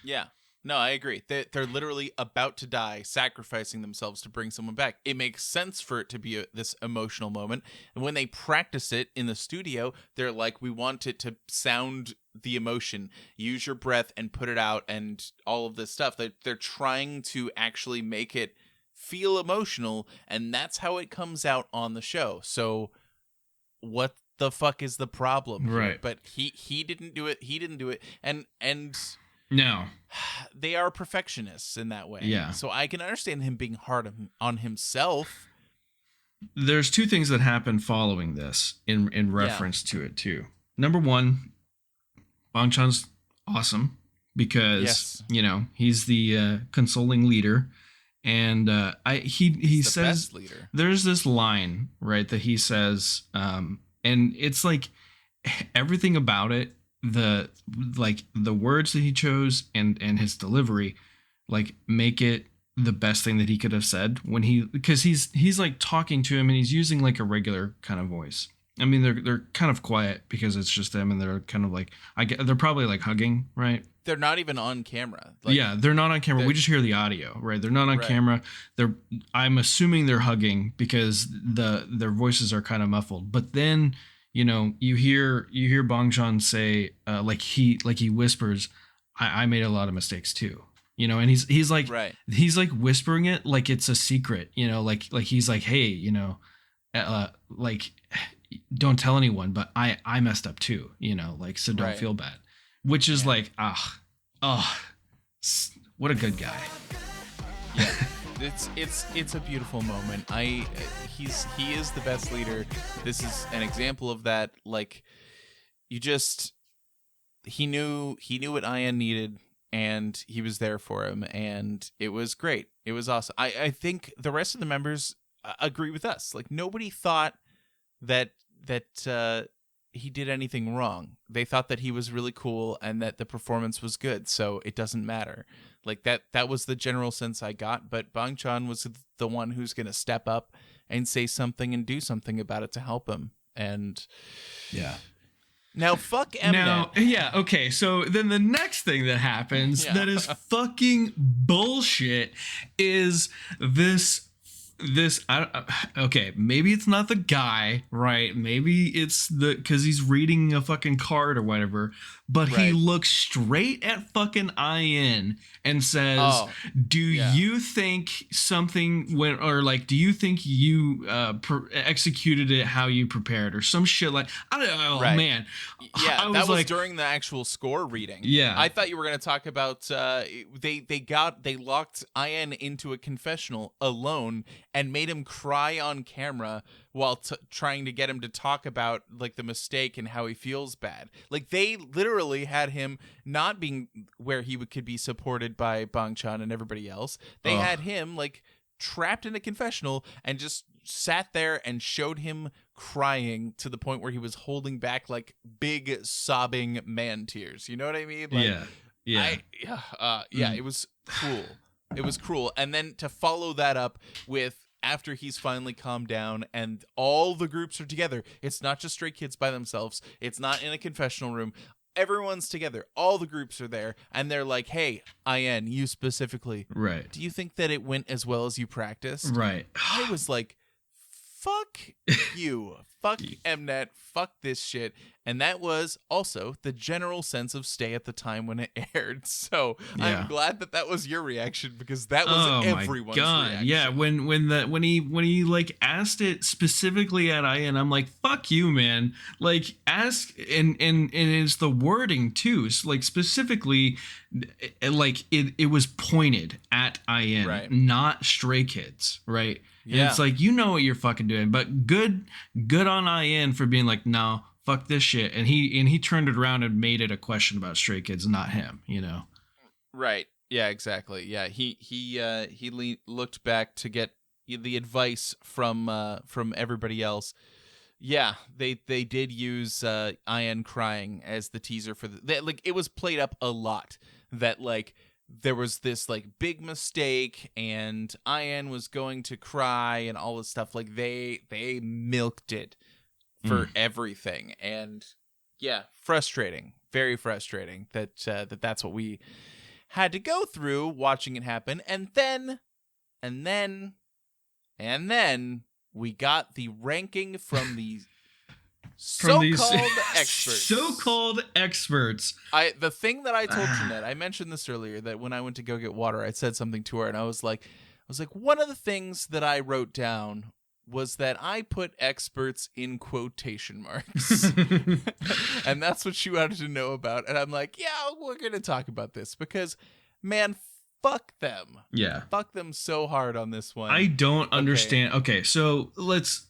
Yeah. No, I agree. They're literally about to die, sacrificing themselves to bring someone back. It makes sense for it to be this emotional moment. And when they practice it in the studio, they're like, we want it to sound the emotion. Use your breath and put it out and all of this stuff. They're trying to actually make it feel emotional, and that's how it comes out on the show. So what the fuck is the problem here? Right. But he didn't do it. He didn't do it. And No. they are perfectionists in that way. Yeah. So I can understand him being hard on himself. There's two things that happen following this in reference to it too. Number one, Bang Chan's awesome because Yes. you know he's the consoling leader, and he He's the says best leader. there's this line right that he says, and it's like everything about it, the words that he chose and his delivery, like make it the best thing that he could have said because he's like talking to him and he's using like a regular kind of voice. I mean, they're kind of quiet because it's just them and they're kind of like they're probably like hugging, right? They're not even on camera. Yeah, they're not on camera. We just hear the audio, right? They're not on Right. camera. I'm assuming they're hugging because their voices are kind of muffled. But then, you know, you hear Bang Chan say, like he whispers, I made a lot of mistakes too. You know, and he's like Right. he's like whispering it like it's a secret, you know, like he's like, hey, you know, like don't tell anyone, but I messed up too, you know, like so don't Right. feel bad. Which is like, what a good guy. Yeah. It's a beautiful moment. He is the best leader. This is an example of that. Like, he knew what Ian needed, and he was there for him, and it was great. It was awesome. I think the rest of the members agree with us. Like, nobody thought that he did anything wrong. They thought that he was really cool and that the performance was good, so it doesn't matter. Like that was the general sense I got, but Bang Chan was the one who's going to step up and say something and do something about it to help him. And Yeah. now fuck Mnet. Now, yeah, okay. So then the next thing that happens Yeah. that is fucking bullshit is this okay, maybe it's not the guy, right? Maybe it's because he's reading a fucking card or whatever, but he Right. looks straight at fucking Ian and says, Oh, do yeah. you think something went, or like, do you think you executed it how you prepared or some shit like, I don't know, Right. man. Yeah, I that was like, during the actual score reading. Yeah. I thought you were going to talk about they locked Ian into a confessional alone and made him cry on camera while trying to get him to talk about like the mistake and how he feels bad. Like they literally had him not being where he could be supported by Bang Chan and everybody else. They had him like trapped in a confessional and just sat there and showed him crying to the point where he was holding back like big sobbing man tears. You know what I mean? Like, yeah. It was cruel. It was cruel. And then to follow that up with after he's finally calmed down and all the groups are together. It's not just Stray Kids by themselves. It's not in a confessional room. Everyone's together. All the groups are there. And they're like, hey, Ian, you specifically. Right. Do you think that it went as well as you practiced? Right. I was like, fuck you. Fuck Mnet. Fuck this shit. And that was also the general sense of Stay at the time when it aired. So Yeah. I'm glad that was your reaction because that was everyone's reaction. Yeah, when he like asked it specifically at Ian, I'm like, fuck you, man. Like ask and it's the wording too. It's like specifically like it was pointed at Ian, Right. not Stray Kids, right? And Yeah. it's like, you know what you're fucking doing. But good on Ian for being like, no, fuck this shit. And he turned it around and made it a question about Stray Kids, not him, you know? Right. Yeah, exactly. Yeah, he looked back to get the advice from everybody else. Yeah, they did use Ian crying as the teaser for like it was played up a lot that like there was this like big mistake and Ian was going to cry and all this stuff. Like they milked it for everything, and yeah, frustrating, very frustrating that's what we had to go through watching it happen. And then we got the ranking from the so-called experts. So-called experts. The thing that I told Jeanette, I mentioned this earlier, that when I went to go get water, I said something to her, and I was like, one of the things that I wrote down was that I put experts in quotation marks. And that's what she wanted to know about. And I'm like, yeah, we're going to talk about this because, man, fuck them. Yeah. Fuck them so hard on this one. I don't understand. Okay, so let's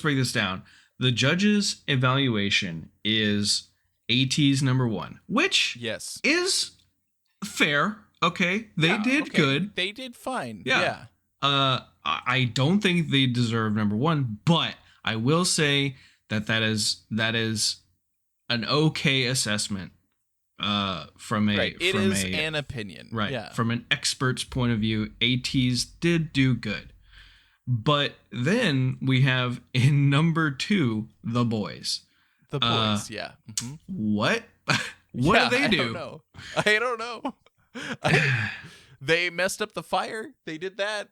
break this down. The judge's evaluation is Ateez number 1, which yes is fair. Okay, they did good. They did fine. Yeah. I don't think they deserve number 1, but I will say that is an okay assessment. From an opinion, right? Yeah. From an expert's point of view, Ateez did do good, but then we have in number 2 the boys. The boys, yeah. Mm-hmm. What? What do they do? I don't know. They messed up the fire. They did that.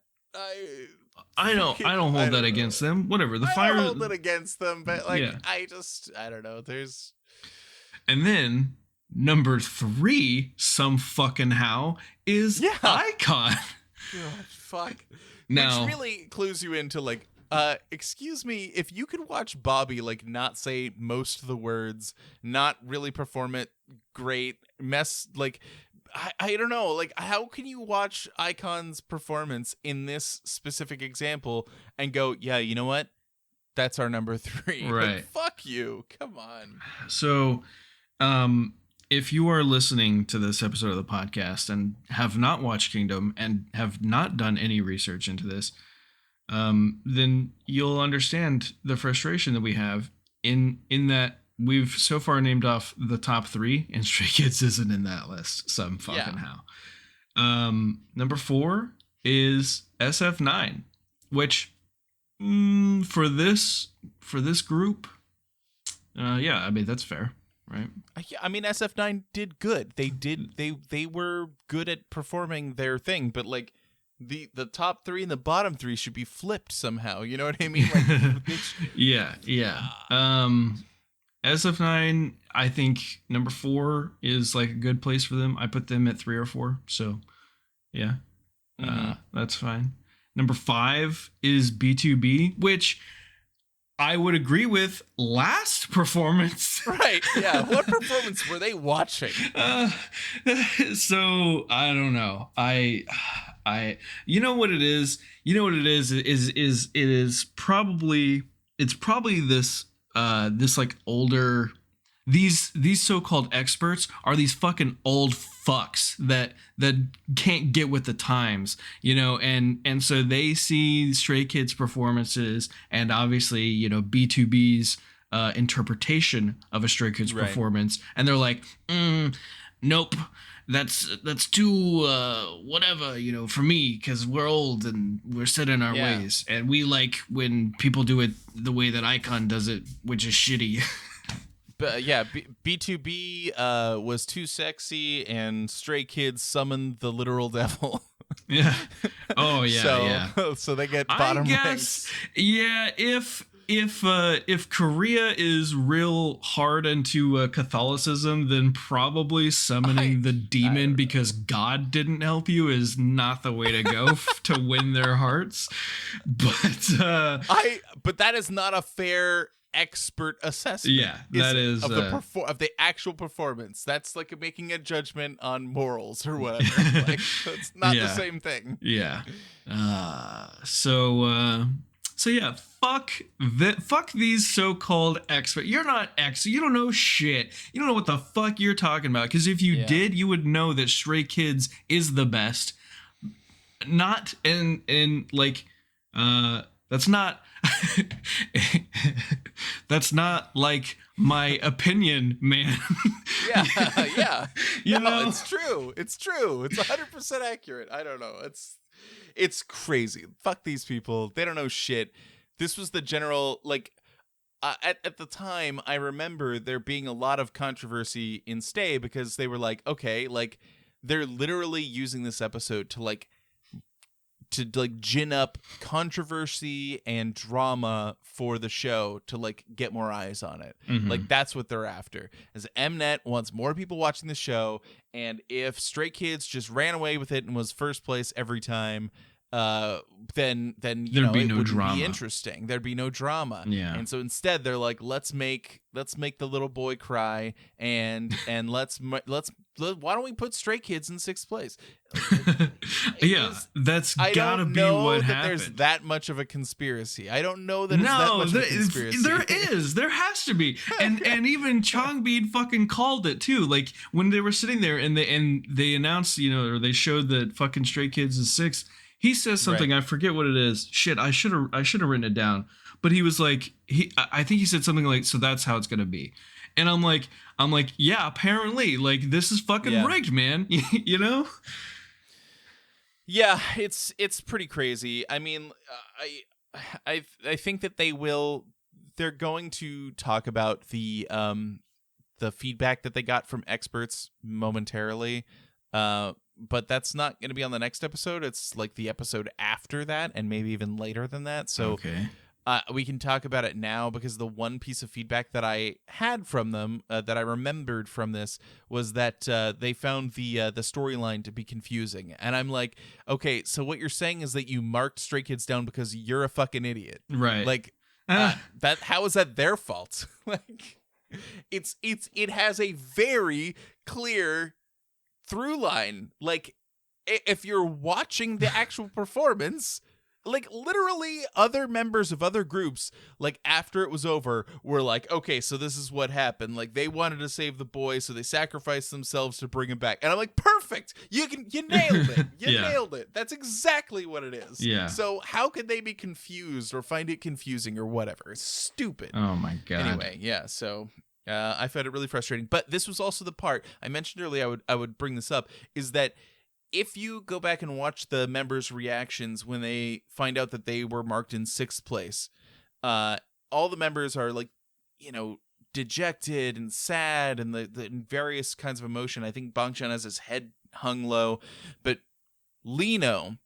I don't hold that against them. Whatever. The fire. I don't hold it against them, but like I don't know. There's. And then number 3, some fucking how, is Icon. God, fuck. Now, which really clues you into like, excuse me, if you could watch Bobby like not say most of the words, not really perform it great, mess like. I don't know, like, how can you watch Icon's performance in this specific example and go, yeah, you know what? That's our number 3. Right. Like, fuck you. Come on. So, if you are listening to this episode of the podcast and have not watched Kingdom and have not done any research into this, then you'll understand the frustration that we have in that we've so far named off the top 3, and Stray Kids isn't in that list. Some fucking how. Number 4 is SF9, which for this group, I mean that's fair, right? I mean SF9 did good. They were good at performing their thing, but like the top 3 and the bottom 3 should be flipped somehow. You know what I mean? Like, yeah. SF9, I think number 4 is like a good place for them. I put them at 3 or 4, so yeah, that's fine. Number 5 is BtoB, which I would agree with last performance. Right, yeah. What performance were they watching? So I don't know. I you know what it is? It's probably this this like older, these so-called experts are these fucking old fucks that can't get with the times, you know, and so they see Stray Kids performances and obviously, you know, BtoB's interpretation of a Stray Kids performance, and they're like, nope, that's too whatever, you know, for me, because we're old and we're set in our ways, and we like when people do it the way that Icon does it, which is shitty. But yeah, BtoB was too sexy, and Stray Kids summoned the literal devil. Yeah. Oh yeah. So they get bottom ranks. I guess. Yeah. If Korea is real hard into Catholicism, then probably summoning the demon because God didn't help you is not the way to go to win their hearts. But that is not a fair expert assessment. Yeah, that is of the actual performance. That's like making a judgment on morals or whatever. Like, it's not the same thing. Yeah. So So yeah, fuck these so-called experts. You're not you don't know shit. You don't know what the fuck you're talking about. Because if you did, you would know that Stray Kids is the best. Not in like that's not that's not like my opinion, man. Yeah. You know? It's true. It's 100% accurate. I don't know. It's crazy. Fuck these people. They don't know shit. This was the general, like, at the time, I remember there being a lot of controversy in Stay because they were like, okay, like, they're literally using this episode to gin up controversy and drama for the show to like get more eyes on it. Mm-hmm. Like that's what they're after. As Mnet wants more people watching the show, and if Stray Kids just ran away with it and was first place every time, then There'd be it no wouldn't drama. be interesting. There'd be no drama. Yeah. And so instead they're like, let's make the little boy cry and let's why don't we put Stray Kids in 6th place? That's I gotta don't be know what that happened. there's that much of a conspiracy. I don't know that it's that much of a conspiracy. There is. There has to be. And even Chongbean fucking called it too. Like when they were sitting there and they announced, or they showed that fucking Stray Kids is 6th. He says something, right. I forget what it is. Shit, I should have written it down. But he was like, I think he said something like, so that's how it's gonna be. And I'm like, yeah, apparently, like this is fucking rigged, man. You know? Yeah, it's pretty crazy. I mean, I think that they're going to talk about the feedback that they got from experts momentarily. But that's not going to be on the next episode. It's like the episode after that, and maybe even later than that. So we can talk about it now, because the one piece of feedback that I had from them that I remembered from this was that they found the storyline to be confusing. And I'm like, okay, so what you're saying is that you marked Stray Kids down because you're a fucking idiot, right? Like that. How is that their fault? Like, it has a very clear through line. Like, if you're watching the actual performance, like literally other members of other groups, like after it was over, were like, okay, so this is what happened. Like they wanted to save the boy, so they sacrificed themselves to bring him back. And I'm like, perfect. You nailed it. You nailed it. That's exactly what it is. Yeah. So how could they be confused or find it confusing or whatever? It's stupid. Oh my God. Anyway, yeah. So I found it really frustrating. But this was also the part I mentioned earlier. I would bring this up, is that if you go back and watch the members' reactions when they find out that they were marked in 6th place, all the members are like, dejected and sad and the various kinds of emotion. I think Bangchan has his head hung low, but Lino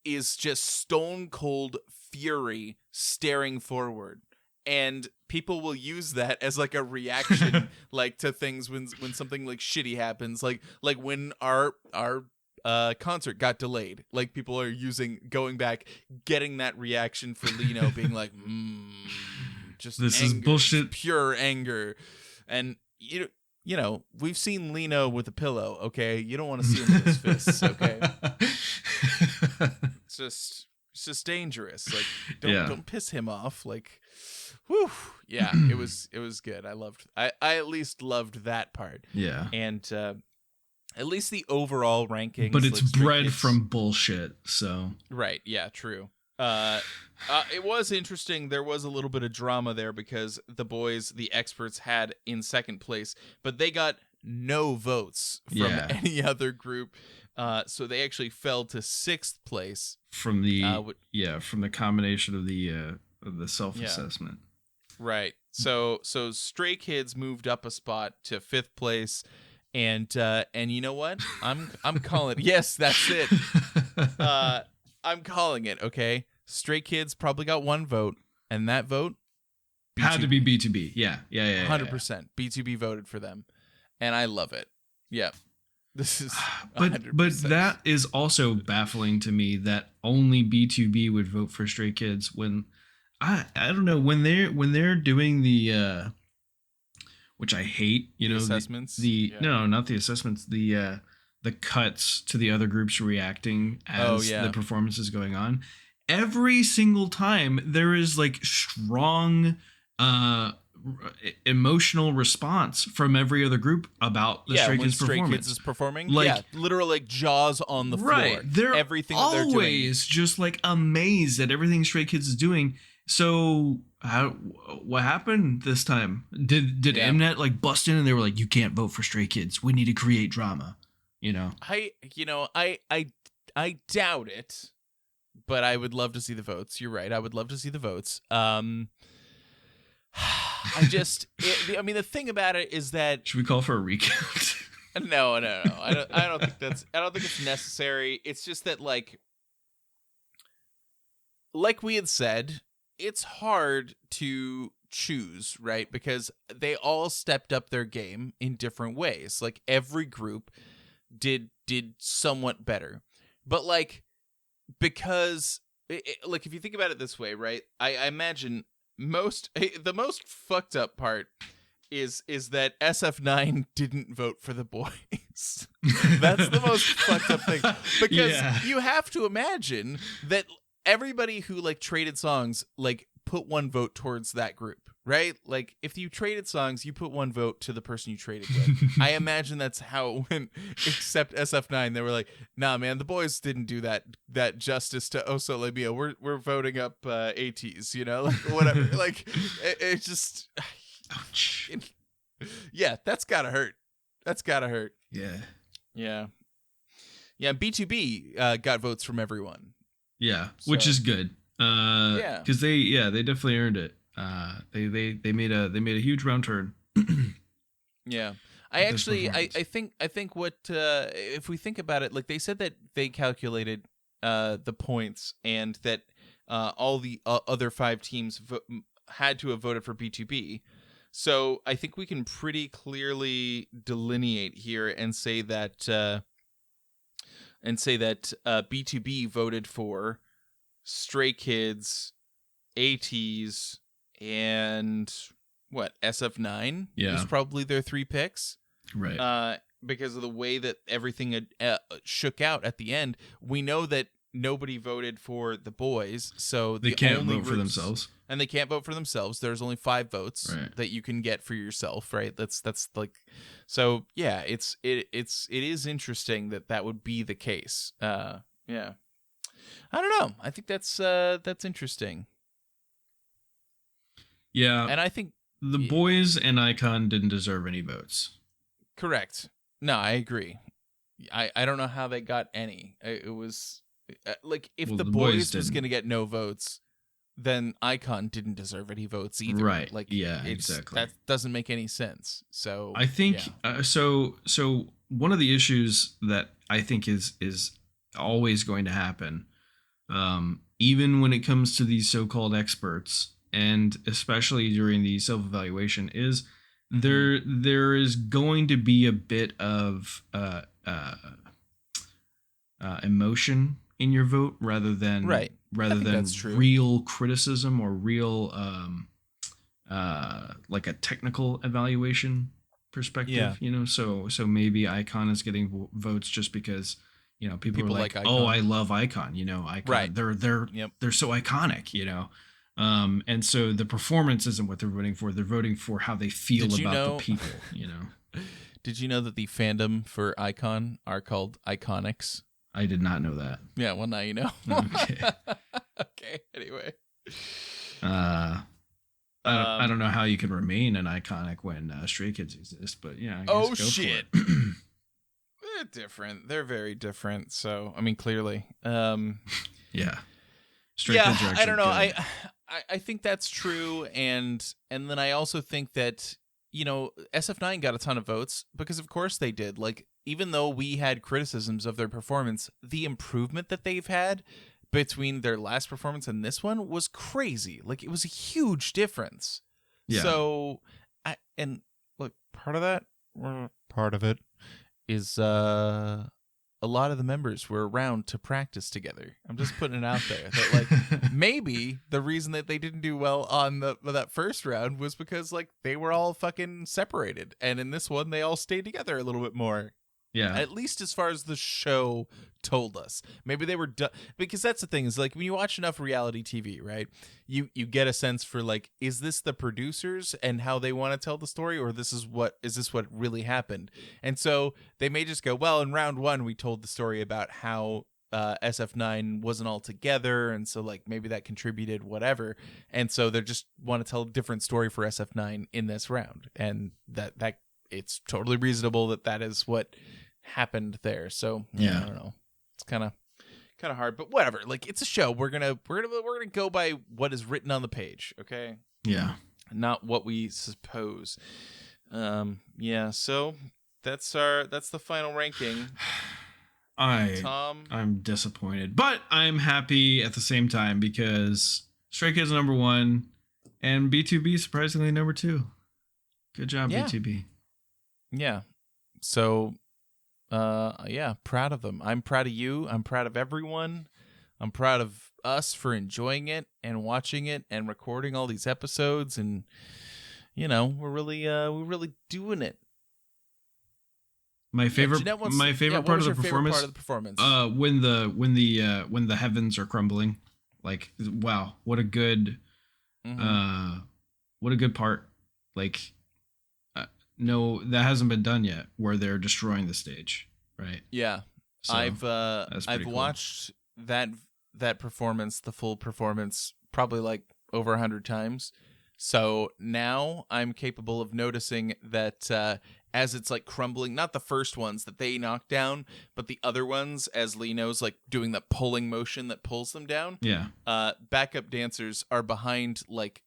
is just stone cold fury staring forward. And people will use that as like a reaction, like to things when something like shitty happens, like when our concert got delayed. Like people are going back, getting that reaction for Lino, being like, just this anger, is bullshit, pure anger. And we've seen Lino with a pillow. Okay, you don't want to see him with his fists. Okay, it's just dangerous. Like don't piss him off. Like. Whew. Yeah, it was good. I at least loved that part. Yeah. And at least the overall rankings. But it's bred from bullshit, so. Right, yeah, true. It was interesting. There was a little bit of drama there because the experts had in 2nd place, but they got no votes from any other group. So they actually fell to 6th place. From the from the combination of the self-assessment. Right. So Stray Kids moved up a spot to 5th place, and you know what? I'm calling it. Yes, that's it. I'm calling it. Okay. Stray Kids probably got 1 vote, and that vote had to be BtoB. Yeah. 100%. BtoB voted for them, and I love it. Yeah. This is 100%. But that is also baffling to me that only BtoB would vote for Stray Kids when. I don't know, when they're doing the which I hate, the assessments. No, not the assessments, the cuts to the other groups reacting as the performance is going on. every single time there is like strong emotional response from every other group about the Stray when Kids Stray performance. Kids is performing, Like, literally like jaws on the right, floor. they're everything that they're doing. always just like amazed at everything Stray Kids is doing. So what happened this time? Did Mnet like bust in and they were like, you can't vote for Stray Kids, we need to create drama, you know? I doubt it, but I would love to see the votes. You're right, I would love to see the votes. I mean, the thing about it is that Should we call for a recount? no. I don't think it's necessary. It's just that like we had said, it's hard to choose, right? Because they all stepped up their game in different ways. Like every group did somewhat better. But like, because like if you think about it this way, right? I imagine the most fucked up part is that SF9 didn't vote for the boys. That's the most fucked up thing, because you have to imagine that everybody who like traded songs like put one vote towards that group, right? Like if you traded songs, you put one vote to the person you traded with. I imagine that's how it went, except SF9. They were like, nah, man, the boys didn't do that justice to O Sole Mio. We're voting up Ateez, you know, like whatever. Like it just, ouch. Yeah, that's gotta hurt. Yeah. BtoB got votes from everyone. Yeah, which is good. Because they definitely earned it. They made a huge round turn. Yeah, I think what if we think about it, like they said that they calculated the points and that all the other 5 teams had to have voted for BtoB. So I think we can pretty clearly delineate here and say that BtoB voted for Stray Kids, Ateez, and what, SF9 was probably their 3 picks, right? Because of the way that everything had, shook out at the end. We know that nobody voted for the boys, so they can't vote for themselves, and they can't vote for themselves. There's only 5 votes that you can get for yourself, right? That's like, so yeah, it is interesting that would be the case. Yeah. I don't know. I think that's interesting. Yeah. And I think the boys and iKON didn't deserve any votes. Correct. No, I agree. I don't know how they got any. It was like if the boys was going to get no votes, then iKON didn't deserve any votes either. Right. Like exactly. That doesn't make any sense. So I think so one of the issues that I think is always going to happen, even when it comes to these so-called experts, and especially during the self-evaluation, is there is going to be a bit of emotion in your vote rather than real criticism or real like a technical evaluation perspective. You know, so maybe iKON is getting votes just because, you know, people are like oh, I love iKON, you know, iKON, right. they're so iconic, you know. And so the performance isn't what they're voting for. They're voting for how they feel about the people, you know. Did you know that the fandom for iKON are called Iconics? I did not know that. Yeah, well, now you know. Okay. Okay, anyway. I don't know how you can remain an iconic when Stray Kids exist, but yeah. I guess go shit. for it. They're different. They're very different. So, I mean, clearly. Yeah. Stray Kids are actually I don't know. good. I think that's true, and then I also think that, you know, SF9 got a ton of votes because of course they did. Like, even though we had criticisms of their performance, the improvement that they've had between their last performance and this one was crazy. Like, it was a huge difference. Yeah. So, look, part of it is a lot of the members were around to practice together. I'm just putting it out there that, like, maybe the reason that they didn't do well on that first round was because, like, they were all fucking separated, and in this one they all stayed together a little bit more. Yeah. At least as far as the show told us. Maybe they were because that's the thing is like when you watch enough reality TV, right? You get a sense for like, is this the producers and how they want to tell the story, or is this what really happened? And so they may just go, well, in round 1 we told the story about how SF9 wasn't all together, and so like maybe that contributed, whatever. And so they just want to tell a different story for SF9 in this round, and that it's totally reasonable that is what happened there. So yeah, I don't know. It's kind of hard, but whatever. Like it's a show. We're gonna go by what is written on the page, okay? Yeah, not what we suppose. Yeah. So that's the final ranking. Tom, I'm disappointed, but I'm happy at the same time because Stray Kids number 1 and BtoB surprisingly number 2. Good job, yeah. BtoB. Yeah. So, yeah, proud of them. I'm proud of you. I'm proud of everyone. I'm proud of us for enjoying it and watching it and recording all these episodes, and we're really doing it. My favorite part of the performance. When the heavens are crumbling, like, wow, what a good, part. Like, no, that hasn't been done yet, where they're destroying the stage, right? Yeah, so, I've watched that performance, the full performance, probably like over 100 times. So now I'm capable of noticing that as it's like crumbling, not the first ones that they knock down, but the other ones, as Lino's like doing that pulling motion that pulls them down. Yeah. Backup dancers are behind like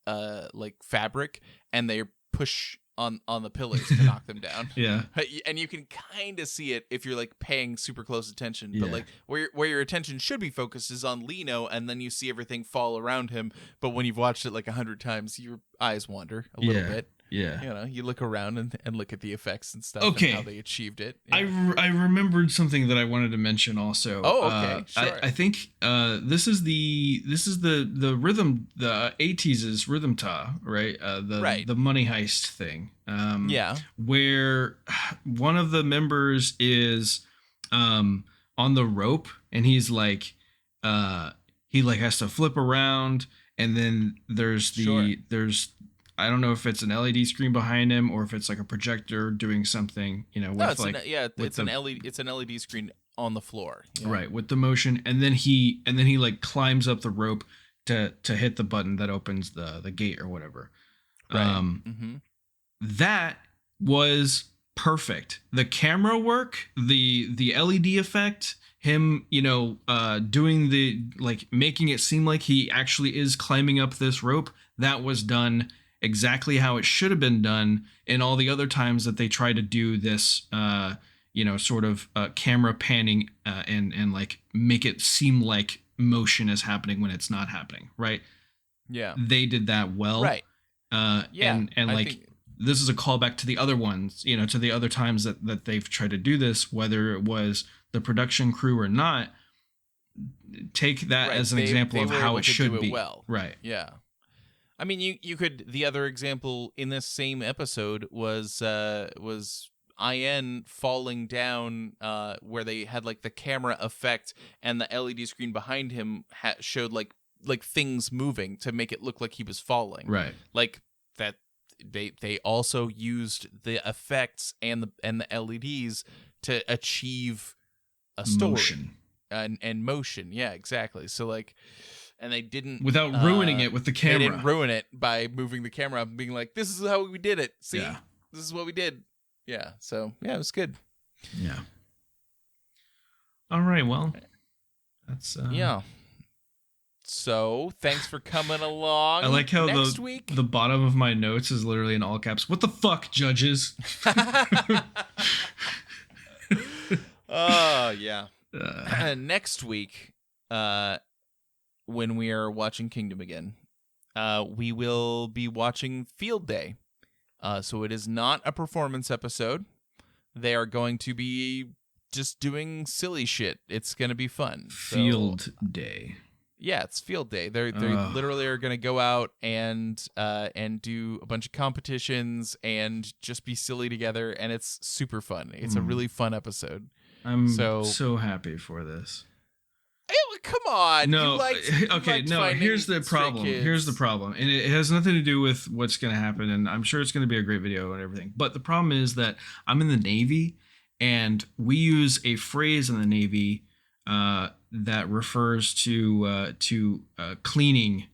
fabric, and they push on the pillars to knock them down. Yeah. And you can kind of see it if you're like paying super close attention. But like where your attention should be focused is on Lino, and then you see everything fall around him. But when you've watched it like 100 times, your eyes wander a little bit. Yeah. You look around and look at the effects and stuff, okay, and how they achieved it. Yeah. I remembered something that I wanted to mention also. Oh, okay. Sure. I think this is the rhythm, the Ateez's rhythm ta, right? The money heist thing. Where one of the members is on the rope, and he's like he like has to flip around, and then there's I don't know if it's an LED screen behind him or if it's like a projector doing something, it's an LED screen on the floor. Yeah. Right, with the motion, and then he like climbs up the rope to hit the button that opens the gate or whatever. Right. That was perfect. The camera work, the LED effect, him, doing the like making it seem like he actually is climbing up this rope, that was done exactly how it should have been done in all the other times that they try to do this, sort of camera panning and like make it seem like motion is happening when it's not happening, right? Yeah. They did that well. Right. And like this is a callback to the other ones, to the other times that they've tried to do this, whether it was the production crew or not. Take that as an example of how it should be. Well. Right. Yeah. I mean, you could. The other example in this same episode was IN falling down, where they had like the camera effect, and the LED screen behind him showed like things moving to make it look like he was falling. Right. Like that. They also used the effects and the LEDs to achieve a story motion and motion. Yeah, exactly. So like. And they didn't... Without ruining it with the camera. They didn't ruin it by moving the camera up and being like, this is how we did it. See? Yeah. This is what we did. Yeah. So, yeah, it was good. Yeah. All right, well. That's... Yeah. So, thanks for coming along. I like how next week... the bottom of my notes is literally in all caps. What the fuck, judges? Oh, yeah. Next week... when we are watching Kingdom again, we will be watching Field Day. So it is not a performance episode. They are going to be just doing silly shit. It's going to be fun. Field Day. Yeah, it's field day. They literally are going to go out and do a bunch of competitions and just be silly together, and it's super fun. It's a really fun episode. I'm so happy for this. Come on. No, here's the problem. Here's the problem. And it has nothing to do with what's going to happen. And I'm sure it's going to be a great video and everything. But the problem is that I'm in the Navy, and we use a phrase in the Navy that refers to cleaning,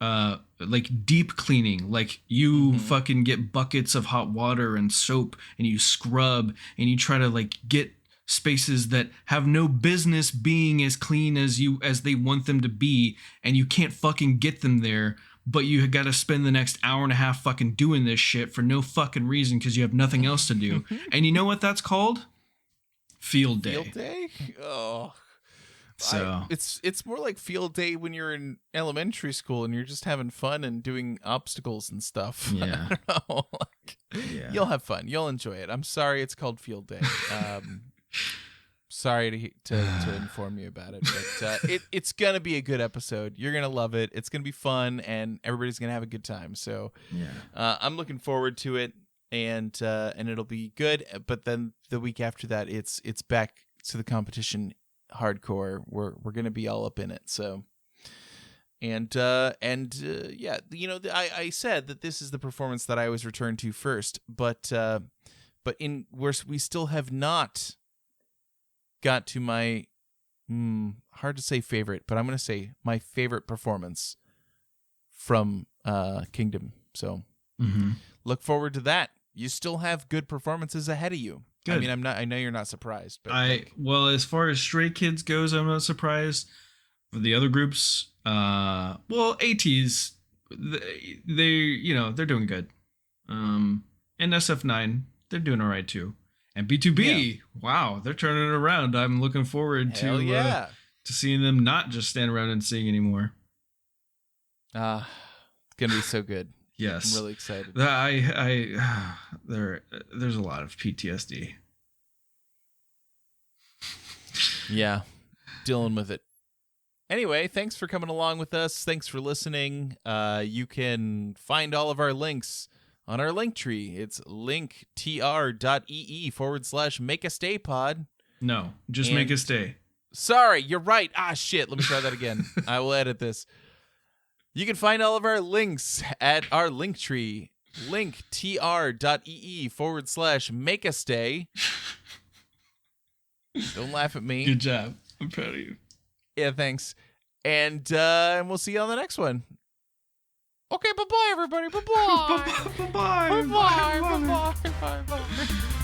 like deep cleaning. Like you fucking get buckets of hot water and soap, and you scrub, and you try to like get spaces that have no business being as clean as they want them to be, and you can't fucking get them there, but you got to spend the next hour and a half fucking doing this shit for no fucking reason because you have nothing else to do. And you know what that's called? Field day. Field day? Oh. So it's more like field day when you're in elementary school and you're just having fun and doing obstacles and stuff. Yeah. I don't know. You'll have fun. You'll enjoy it. I'm sorry it's called field day. Sorry to inform you about it, but it's gonna be a good episode. You're gonna love it. It's gonna be fun, and everybody's gonna have a good time. So, I'm looking forward to it, and it'll be good. But then the week after that, it's back to the competition hardcore. We're gonna be all up in it. So, I said that this is the performance that I always return to first, but we still have not got to my hard to say favorite, but I'm going to say my favorite performance from Kingdom. So look forward to that. You still have good performances ahead of you. Good. I mean, I know you're not surprised, but as far as Stray Kids goes, I'm not surprised. For the other groups, Ateez, they're doing good. And SF9, they're doing all right too. And BtoB, wow, they're turning it around. I'm looking forward to seeing them not just stand around and sing anymore. It's gonna be so good. Yes, I'm really excited. There's a lot of PTSD. Yeah, dealing with it. Anyway, thanks for coming along with us. Thanks for listening. You can find all of our links on our link tree. It's linktr.ee/makeastaypod. No, just make a stay. Sorry, you're right. Shit. Let me try that again. I will edit this. You can find all of our links at our link tree, linktr.ee/makeastay. Don't laugh at me. Good job. I'm proud of you. Yeah, thanks. And we'll see you on the next one. Okay, bye-bye, everybody. Bye-bye. Bye-bye. Bye-bye. Bye-bye. Bye-bye.